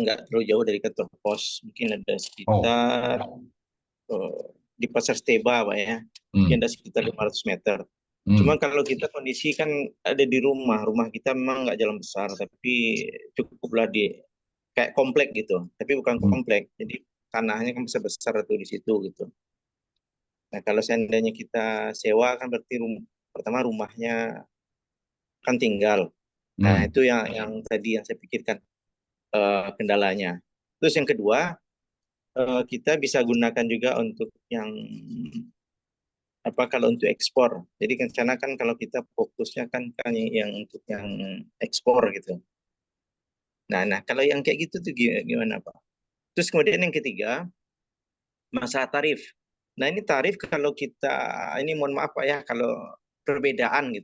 nggak terlalu jauh dari kantor pos, mungkin ada sekitar di Pasar Steba, Pak ya. Mungkin ada sekitar 500 meter. Cuma kalau kita kondisi kan ada di rumah kita memang nggak jalan besar, tapi cukuplah di kayak komplek gitu, tapi bukan komplek, jadi tanahnya kan besar-besar tuh di situ gitu. Nah kalau seandainya kita sewa kan berarti pertama rumahnya kan tinggal. Nah itu yang tadi yang saya pikirkan kendalanya. Terus yang kedua kita bisa gunakan juga untuk yang kalau untuk ekspor. Jadi kan sana kan kalau kita fokusnya kan yang untuk yang ekspor gitu. Nah kalau yang kayak gitu tuh gimana Pak? Terus kemudian yang ketiga masalah tarif. Nah ini tarif kalau kita ini mohon maaf Pak ya kalau perbedaan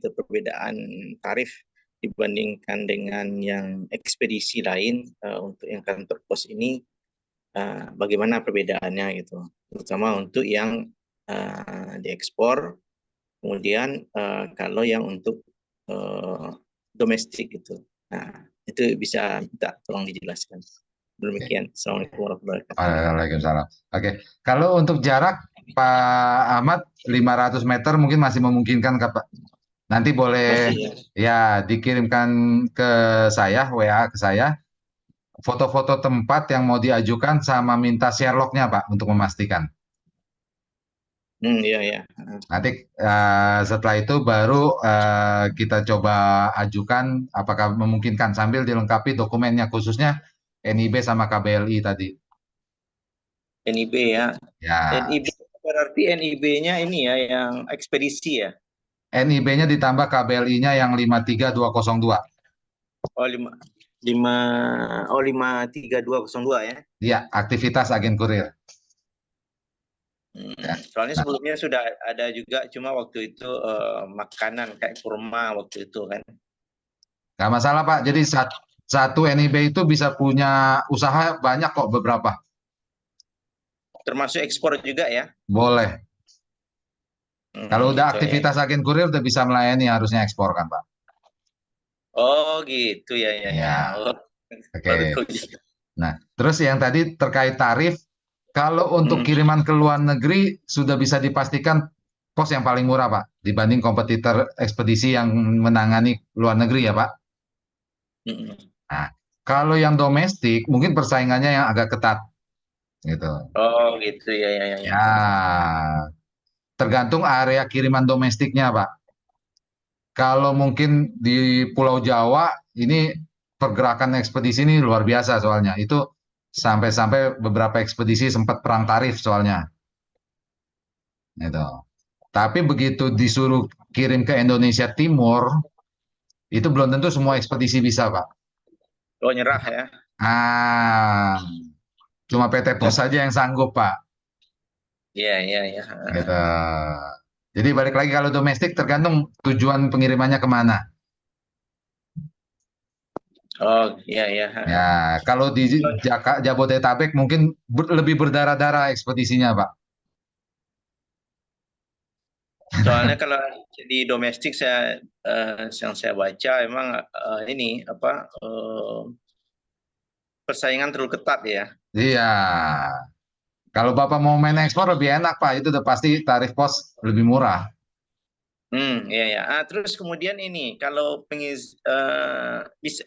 tarif dibandingkan dengan yang ekspedisi lain untuk yang kantor pos ini bagaimana perbedaannya gitu. Terutama untuk yang diekspor, kemudian kalau yang untuk domestik gitu. Nah, itu bisa minta tolong dijelaskan. Demikian. Assalamualaikum warahmatullahi wabarakatuh. Waalaikumsalam. Oke, kalau untuk jarak Pak Ahmad 500 meter mungkin masih memungkinkan Pak? Nanti boleh ya dikirimkan ke saya, WA ke saya, foto-foto tempat yang mau diajukan sama minta share log-nya Pak untuk memastikan. Iya. Nanti setelah itu baru kita coba ajukan apakah memungkinkan sambil dilengkapi dokumennya khususnya NIB sama KBLI tadi. NIB ya. NIB berarti NIB-nya ini ya yang ekspedisi ya. NIB-nya ditambah KBLI-nya yang 53202. Oh 53202 ya. Iya, aktivitas agen kurir. Soalnya sebelumnya sudah ada juga, cuma waktu itu makanan kayak kurma waktu itu kan. Nggak masalah Pak, jadi satu NIB itu bisa punya usaha banyak kok beberapa. Termasuk ekspor juga ya? Boleh. Kalau udah aktivitas agen kurir udah bisa melayani harusnya ekspor kan Pak. Oh gitu ya. Oke. Nah, terus yang tadi terkait tarif, kalau untuk kiriman ke luar negeri sudah bisa dipastikan pos yang paling murah Pak dibanding kompetitor ekspedisi yang menangani luar negeri ya Pak. Nah, kalau yang domestik mungkin persaingannya yang agak ketat gitu. Oh gitu ya. Ya, tergantung area kiriman domestiknya Pak. Kalau mungkin di Pulau Jawa ini pergerakan ekspedisi ini luar biasa soalnya. Itu sampai beberapa ekspedisi sempat perang tarif soalnya. Gitu. Tapi begitu disuruh kirim ke Indonesia Timur, itu belum tentu semua ekspedisi bisa, Pak. Oh, nyerah ya? Cuma PT Pos saja yang sanggup, Pak. Iya. Gitu. Jadi balik lagi kalau domestik tergantung tujuan pengirimannya kemana. Oh iya. Ya, kalau di Jabodetabek mungkin lebih berdarah-darah ekspedisinya, Pak. Soalnya kalau di domestik yang saya baca emang ini persaingan terlalu ketat ya. Iya. Kalau Bapak mau main ekspor lebih enak, Pak. Itu udah pasti tarif pos lebih murah. Iya. Terus kemudian ini kalau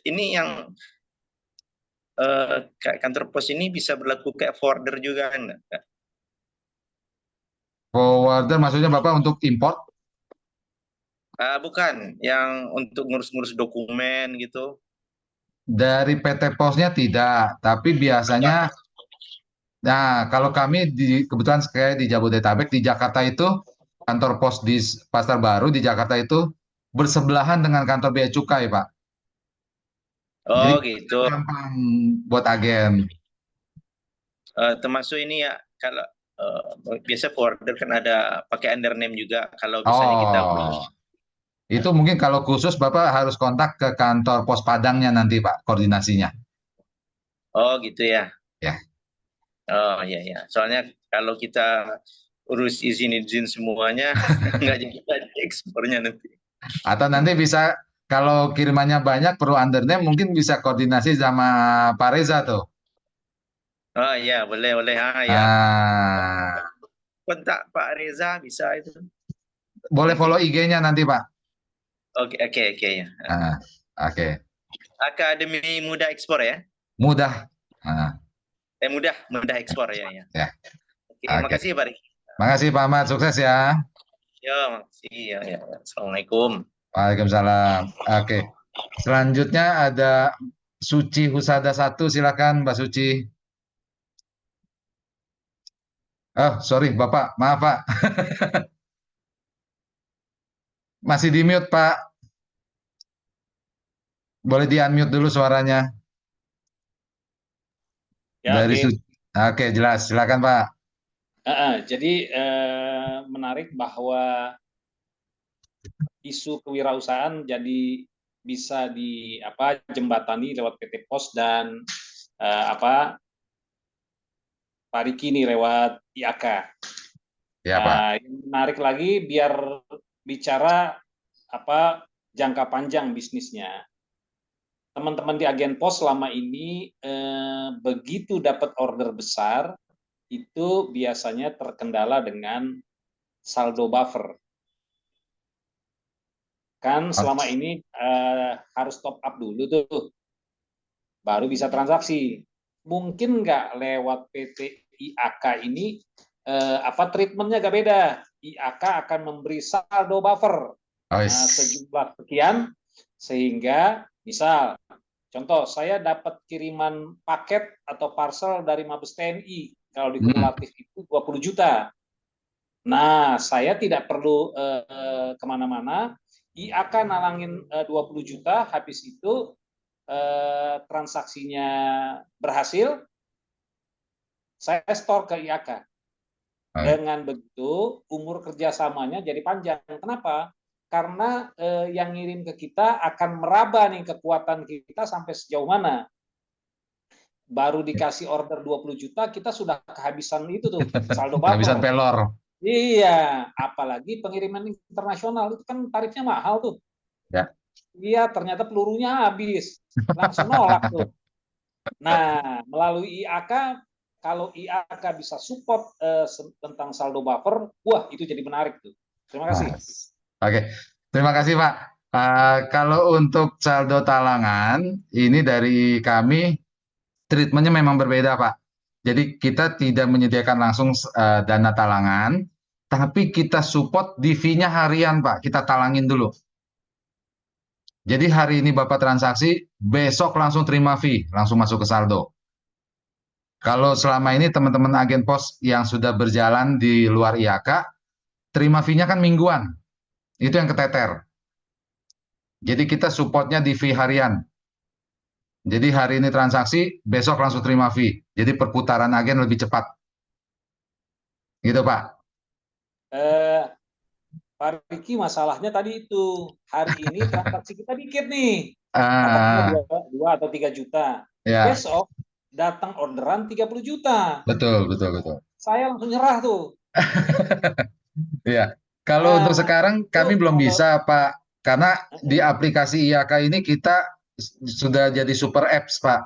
ini yang kantor pos ini bisa berlaku kayak forwarder juga kan? Forwarder maksudnya Bapak untuk import? Bukan, yang untuk ngurus-ngurus dokumen gitu. Dari PT Posnya tidak, tapi biasanya, nah kalau kami kebetulan kayak di Jabodetabek, di Jakarta itu kantor pos di Pasar Baru di Jakarta itu bersebelahan dengan kantor bea cukai, Pak. Oh Jadi gitu. gampang buat agen. Termasuk ini ya kalau biasa forwarder kan ada pakai under name juga kalau misalnya kita itu mungkin kalau khusus Bapak harus kontak ke kantor pos Padangnya nanti Pak koordinasinya. Oh gitu ya. Ya. Oh iya. Soalnya kalau kita urus izin semuanya nggak jadi ekspornya nanti. Atau nanti bisa kalau kirimannya banyak perlu under name mungkin bisa koordinasi sama Pak Reza tuh. Oh iya boleh ya. kontak Pak Reza bisa itu. Boleh follow IG-nya nanti, Pak. Oke ya. Oke. Akademi Muda Ekspor ya. Mudah. Mudah ekspor ya. Ya. Oke, makasih Pak Riki. Makasih Pak Ahmad, sukses ya. Ya, makasih ya. Assalamualaikum. Waalaikumsalam. Oke. Selanjutnya ada Suci Husada 1, silakan Mbak Suci. Oh, sorry Bapak, maaf Pak. Masih di mute Pak. Boleh di unmute dulu suaranya. Ya, Dari oke. Oke, jelas. Silakan Pak. Jadi menarik bahwa isu kewirausahaan jadi bisa jembatani lewat PT Pos dan Pak Riki nih lewat IAK. Ya Pak. Yang menarik lagi biar bicara jangka panjang bisnisnya. Teman-teman di agen pos selama ini begitu dapat order besar itu biasanya terkendala dengan saldo buffer. Kan selama ini harus top up dulu tuh, baru bisa transaksi. Mungkin nggak lewat PT IAK ini treatmentnya nggak beda. IAK akan memberi saldo buffer sejumlah sekian, sehingga misal contoh saya dapat kiriman paket atau parcel dari Mabes TNI, kalau di kumulatif itu 20 juta. Nah, saya tidak perlu kemana-mana, IAK nalangin 20 juta, habis itu transaksinya berhasil, saya store ke IAK. Dengan begitu, umur kerjasamanya jadi panjang. Kenapa? Karena yang ngirim ke kita akan meraba nih kekuatan kita sampai sejauh mana. Baru dikasih order 20 juta, kita sudah kehabisan itu tuh, saldo buffer. Kehabisan pelor. Iya, apalagi pengiriman internasional itu kan tarifnya mahal tuh. Ya. Iya, ternyata pelurunya habis. Langsung nolak tuh. Nah, melalui IAK, kalau IAK bisa support tentang saldo buffer, wah itu jadi menarik tuh. Terima kasih. Oke, terima kasih Pak. Kalau untuk saldo talangan, ini dari kami treatmentnya memang berbeda Pak. Jadi kita tidak menyediakan langsung dana talangan, tapi kita support di fee-nya harian Pak. Kita talangin dulu. Jadi hari ini Bapak transaksi, besok langsung terima fee, langsung masuk ke saldo. Kalau selama ini teman-teman agen pos yang sudah berjalan di luar IAK, terima fee-nya kan mingguan. Itu yang keteter. Jadi kita supportnya di fee harian. Jadi hari ini transaksi, besok langsung terima fee. Jadi perputaran agen lebih cepat. Gitu Pak. Pak Riki, masalahnya tadi itu. Hari ini transaksi kita dikit nih. 2 atau 3 juta. Ya. Besok datang orderan 30 juta. Betul. Saya langsung nyerah tuh. Iya. Kalau untuk sekarang kami belum bisa Pak, karena di aplikasi IAK ini kita sudah jadi super apps Pak.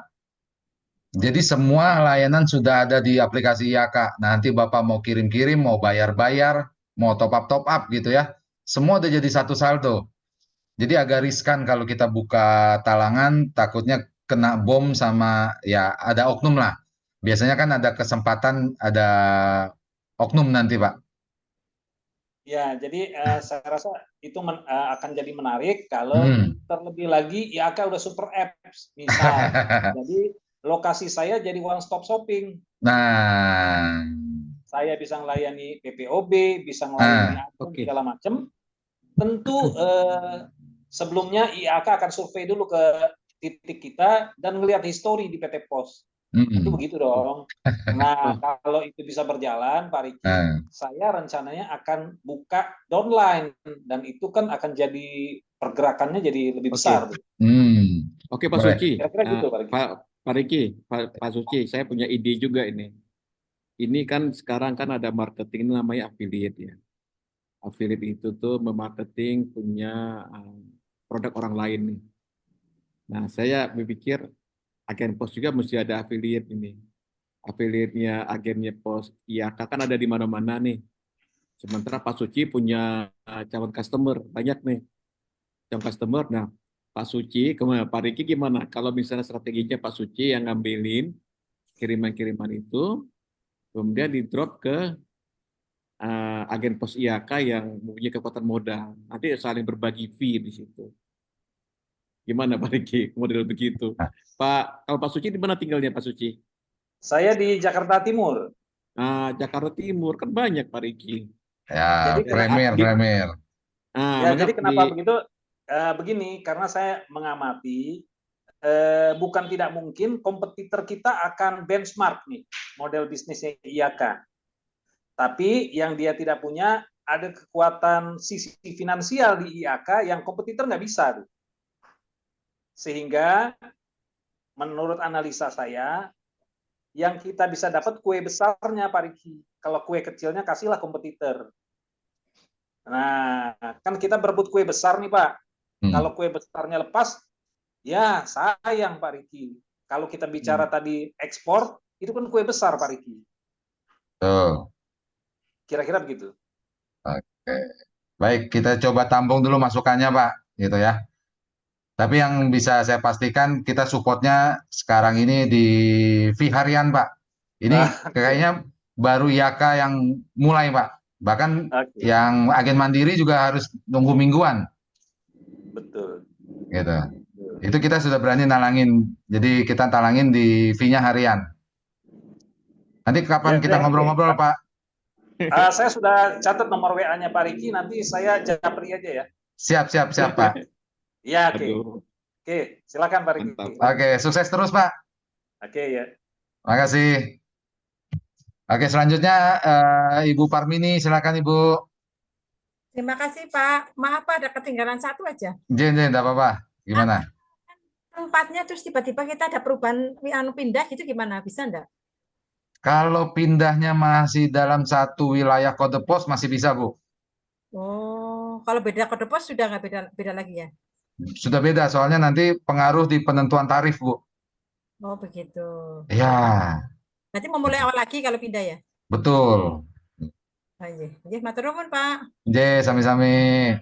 Jadi semua layanan sudah ada di aplikasi IAK. Nanti Bapak mau kirim-kirim, mau bayar-bayar, mau top up gitu ya. Semua udah jadi satu saldo. Jadi agak riskan kalau kita buka talangan, takutnya kena bom sama ya ada oknum lah. Biasanya kan ada kesempatan ada oknum nanti Pak. Ya, jadi saya rasa itu akan jadi menarik kalau terlebih lagi IAK udah super apps, misal. Jadi lokasi saya jadi one stop shopping. Nah, saya bisa melayani PPOB, bisa melayani segala macam. Tentu sebelumnya IAK akan survei dulu ke titik kita dan melihat histori di PT Pos. Itu begitu dong. Nah, kalau itu bisa berjalan, Pak Riki, saya rencananya akan buka downline dan itu kan akan jadi pergerakannya jadi lebih besar. Oke, Pak Suci. Kira-kira gitu, Pak Riki. Pak Riki, Pak Suci, saya punya ide juga ini. Ini kan sekarang kan ada marketing namanya affiliate ya. Affiliate itu tuh memarketing punya produk orang lain nih. Nah, saya berpikir agen pos juga mesti ada affiliate ini. affiliate-nya, agennya pos IAK kan ada di mana-mana nih. Sementara Pak Suci punya calon customer banyak nih, calon customer. Nah, Pak Suci, Pak Riki gimana? Kalau misalnya strateginya Pak Suci yang ngambilin kiriman-kiriman itu, kemudian di drop ke agen pos IAK yang mempunyai kekuatan modal. Nanti saling berbagi fee di situ. Gimana Pak Riki, model begitu? Pak, kalau Pak Suci di mana tinggalnya Pak Suci? Saya di Jakarta Timur. Nah, Jakarta Timur kan banyak Pak Riki. Ya, Jadi premier. Ya, jadi kenapa begitu? Begini, karena saya mengamati bukan tidak mungkin kompetitor kita akan benchmark nih model bisnisnya IAK. Tapi yang dia tidak punya ada kekuatan sisi finansial di IAK yang kompetitor nggak bisa. Sehingga menurut analisa saya, yang kita bisa dapat kue besarnya Pak Riki. Kalau kue kecilnya kasihlah kompetitor. Nah, kan kita berebut kue besar nih Pak. Kalau kue besarnya lepas, ya sayang Pak Riki. Kalau kita bicara tadi ekspor, itu kan kue besar Pak Riki. Kira-kira begitu. Oke. Baik, kita coba tampung dulu masukannya Pak, gitu ya. Tapi yang bisa saya pastikan kita supportnya sekarang ini di fee harian Pak. Ini kayaknya baru IAK yang mulai Pak. Bahkan yang agen mandiri juga harus nunggu mingguan. Betul. Gitu. Itu kita sudah berani nalangin. Jadi kita talangin di fee-nya harian. Nanti kapan kita ngobrol-ngobrol Pak? Saya sudah catat nomor WA-nya Pak Riki. Nanti saya japri aja ya. Siap Pak. Ya, oke. Silakan Pak Riki. Oke, sukses terus Pak. Oke ya. Makasih. Oke, selanjutnya Ibu Parmini, silakan Ibu. Terima kasih Pak. Maaf Pak, ada ketinggalan satu aja. Jen, tidak apa-apa. Gimana? Tempatnya terus tiba-tiba kita ada perubahan pindah gitu gimana? Bisa enggak? Kalau pindahnya masih dalam satu wilayah kode pos masih bisa Bu. Oh, kalau beda kode pos sudah nggak beda lagi ya? Sudah beda, soalnya nanti pengaruh di penentuan tarif Bu. Oh begitu. Ya. Nanti mau mulai awal lagi kalau pindah ya? Betul. Matur nuwun Pak. Sami-sami.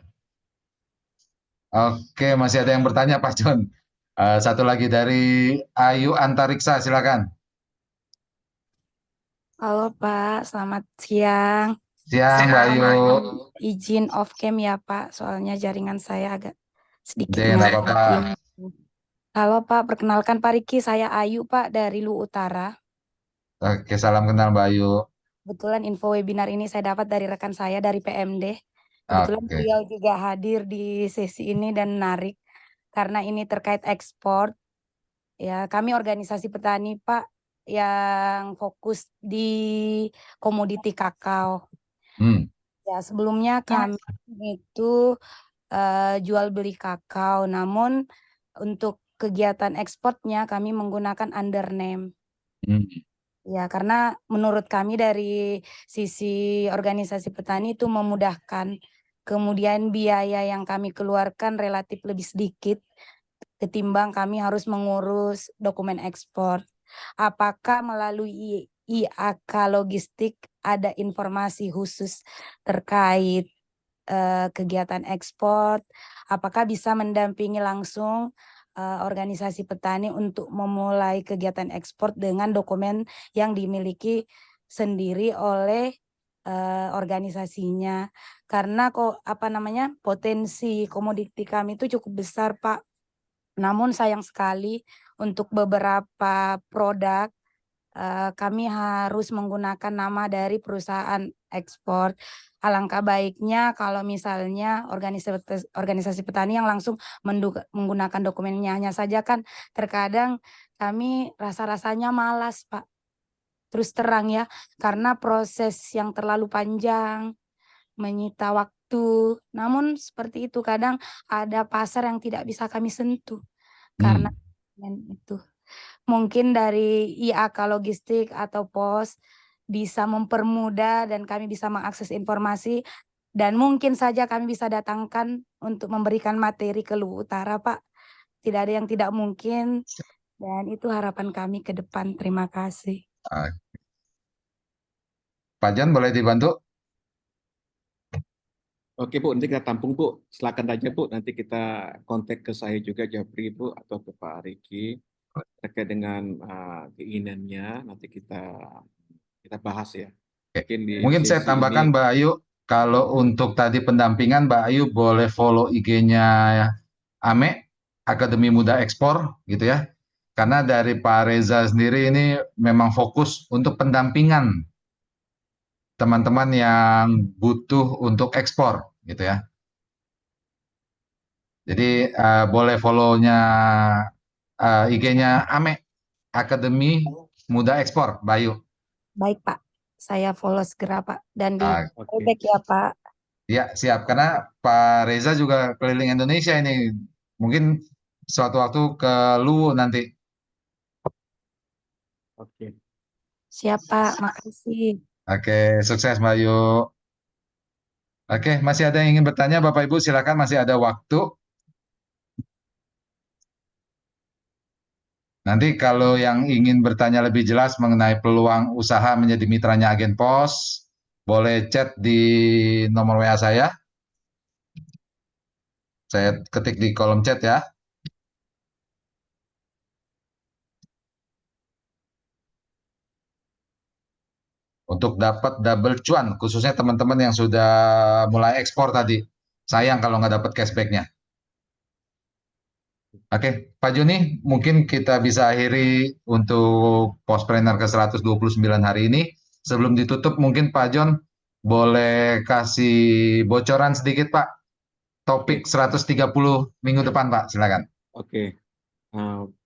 Oke, masih ada yang bertanya Pak John. Satu lagi dari Ayu Antariksa, silakan. Halo Pak, selamat siang. Siang Mbak Ayu. Izin off cam ya Pak, soalnya jaringan saya agak sedikit apa-apa. Halo Pak, perkenalkan Pak Riki, saya Ayu Pak dari Lu Utara. Oke, salam kenal Mbak Ayu. Kebetulan info webinar ini saya dapat dari rekan saya dari PMD. Kebetulan beliau juga hadir di sesi ini dan menarik karena ini terkait ekspor. Ya, kami organisasi petani Pak yang fokus di komoditi kakao. Ya, sebelumnya kami itu jual beli kakao, namun untuk kegiatan ekspornya kami menggunakan under name. Ya, karena menurut kami dari sisi organisasi petani itu memudahkan. Kemudian biaya yang kami keluarkan relatif lebih sedikit ketimbang kami harus mengurus dokumen ekspor. Apakah melalui IAK Logistik ada informasi khusus terkait kegiatan ekspor? Apakah bisa mendampingi langsung organisasi petani untuk memulai kegiatan ekspor dengan dokumen yang dimiliki sendiri oleh organisasinya? Karena potensi komoditi kami itu cukup besar Pak. Namun sayang sekali untuk beberapa produk kami harus menggunakan nama dari perusahaan ekspor. Alangkah baiknya kalau misalnya organisasi petani yang langsung menggunakan dokumennya. Hanya saja kan terkadang kami rasa-rasanya malas Pak. Terus terang ya, karena proses yang terlalu panjang, menyita waktu. Namun seperti itu, kadang ada pasar yang tidak bisa kami sentuh. Karena itu. Mungkin dari IAK Logistik atau POS bisa mempermudah dan kami bisa mengakses informasi dan mungkin saja kami bisa datangkan untuk memberikan materi ke Lu Utara Pak. Tidak ada yang tidak mungkin dan itu harapan kami ke depan. Terima kasih. Ah, Pak John boleh dibantu? Oke Bu, nanti kita tampung Bu. Silakan aja Bu, nanti kita kontak ke saya juga Japri Bu atau ke Pak Riki terkait dengan keinginannya. Nanti kita bahas ya. Mungkin saya sesi tambahkan ini, Mbak Ayu, kalau untuk tadi pendampingan Mbak Ayu boleh follow IG-nya AME, Akademi Muda Ekspor gitu ya. Karena dari Pak Reza sendiri ini memang fokus untuk pendampingan teman-teman yang butuh untuk ekspor gitu ya. Jadi boleh follow-nya IG-nya AME, Akademi Muda Ekspor, Bayu. Baik Pak, saya follow segera Pak dan di Oke. feedback ya Pak. Ya, siap. Karena Pak Reza juga keliling Indonesia ini. Mungkin suatu waktu ke Luwu nanti. Oke. Siap Pak, makasih. Oke, sukses Mbak Yu. Oke, masih ada yang ingin bertanya Bapak Ibu? Silakan, masih ada waktu. Nanti kalau yang ingin bertanya lebih jelas mengenai peluang usaha menjadi mitranya agen pos, boleh chat di nomor WA saya. Saya ketik di kolom chat ya. Untuk dapat double cuan, khususnya teman-teman yang sudah mulai ekspor tadi. Sayang kalau nggak dapat cashback-nya. Oke, Pak Joni, mungkin kita bisa akhiri untuk Postpreneur ke-129 hari ini. Sebelum ditutup, mungkin Pak John boleh kasih bocoran sedikit, Pak. Topik 130 minggu depan, Pak. Silakan. Oke.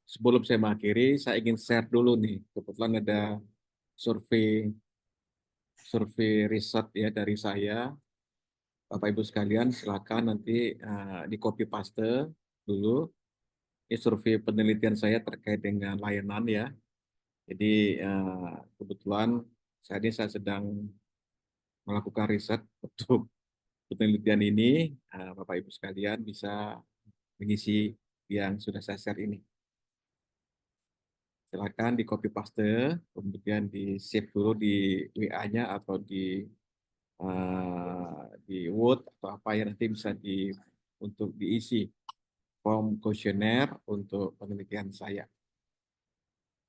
Sebelum saya mengakhiri, saya ingin share dulu nih. Kebetulan ada survei riset ya dari saya. Bapak Ibu sekalian, silakan nanti di copy paste dulu. Ini survei penelitian saya terkait dengan layanan ya. Jadi kebetulan saya sedang melakukan riset untuk penelitian ini. Bapak Ibu sekalian bisa mengisi yang sudah saya share ini. Silakan di copy paste, kemudian di save dulu di WA-nya atau di Word atau apa ya, nanti bisa untuk diisi form kuesioner untuk penelitian saya.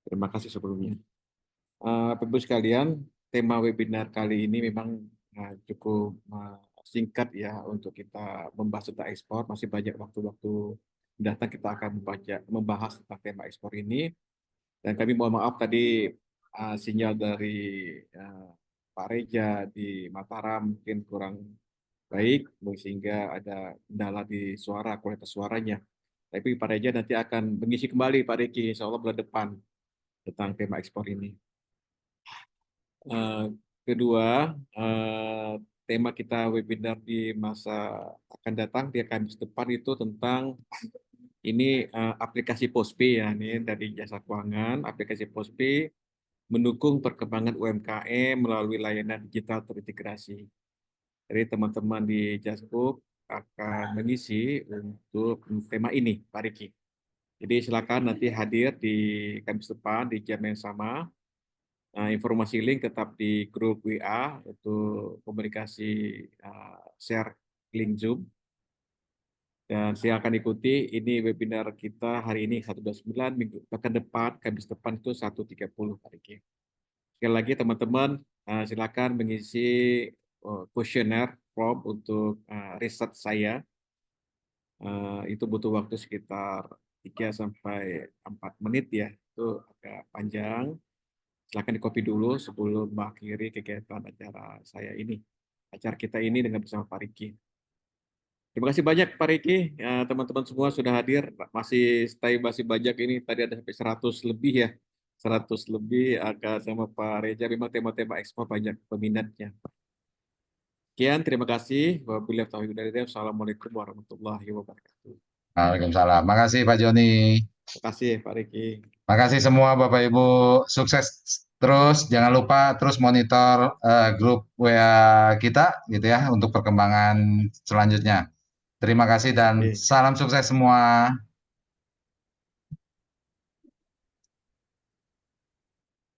Terima kasih sebelumnya. Bapak Ibu sekalian, tema webinar kali ini memang cukup singkat ya untuk kita membahas tentang ekspor. Masih banyak waktu-waktu mendatang kita akan membahas tentang tema ekspor ini. Dan kami mohon maaf tadi sinyal dari Pak Reja di Mataram mungkin kurang baik, sehingga ada kendala di kualitas suaranya. Tapi Pak Reja nanti akan mengisi kembali Pak Riki, insya Allah bulan depan tentang tema ekspor ini. Kedua, tema kita webinar di masa akan datang di Kamis depan itu tentang ini aplikasi Postpay ya, ini dari Jasa Keuangan. Aplikasi Postpay mendukung perkembangan UMKM melalui layanan digital terintegrasi. Jadi teman-teman di Jaskuk akan mengisi untuk tema ini, Pak Riki. Jadi silakan nanti hadir di Kamis depan di jam yang sama. Informasi link tetap di grup WA untuk komunikasi share link Zoom. Dan silakan ikuti ini webinar kita hari ini 129, minggu pekan depan, Kamis depan itu 1.30 Pak Riki. Sekali lagi teman-teman silakan mengisi kuesioner form untuk riset saya. Itu butuh waktu sekitar 3-4 menit ya, itu agak panjang. Silakan di-copy dulu sebelum mengakhiri kegiatan acara kita ini dengan bersama Pak Riki. Terima kasih banyak Pak Riki, teman-teman semua sudah hadir, masih banyak ini, tadi ada sampai 100 lebih ya, 100 lebih agak sama Pak Reja, memang tema-tema ekspor banyak peminatnya. Sekian, terima kasih. Wabillahi taufiq wal hidayah. Assalamualaikum warahmatullahi wabarakatuh. Waalaikumsalam. Makasih Pak Joni. Terima kasih Pak Riki. Makasih semua Bapak Ibu. Sukses terus. Jangan lupa terus monitor grup WA kita gitu ya untuk perkembangan selanjutnya. Terima kasih dan salam sukses semua.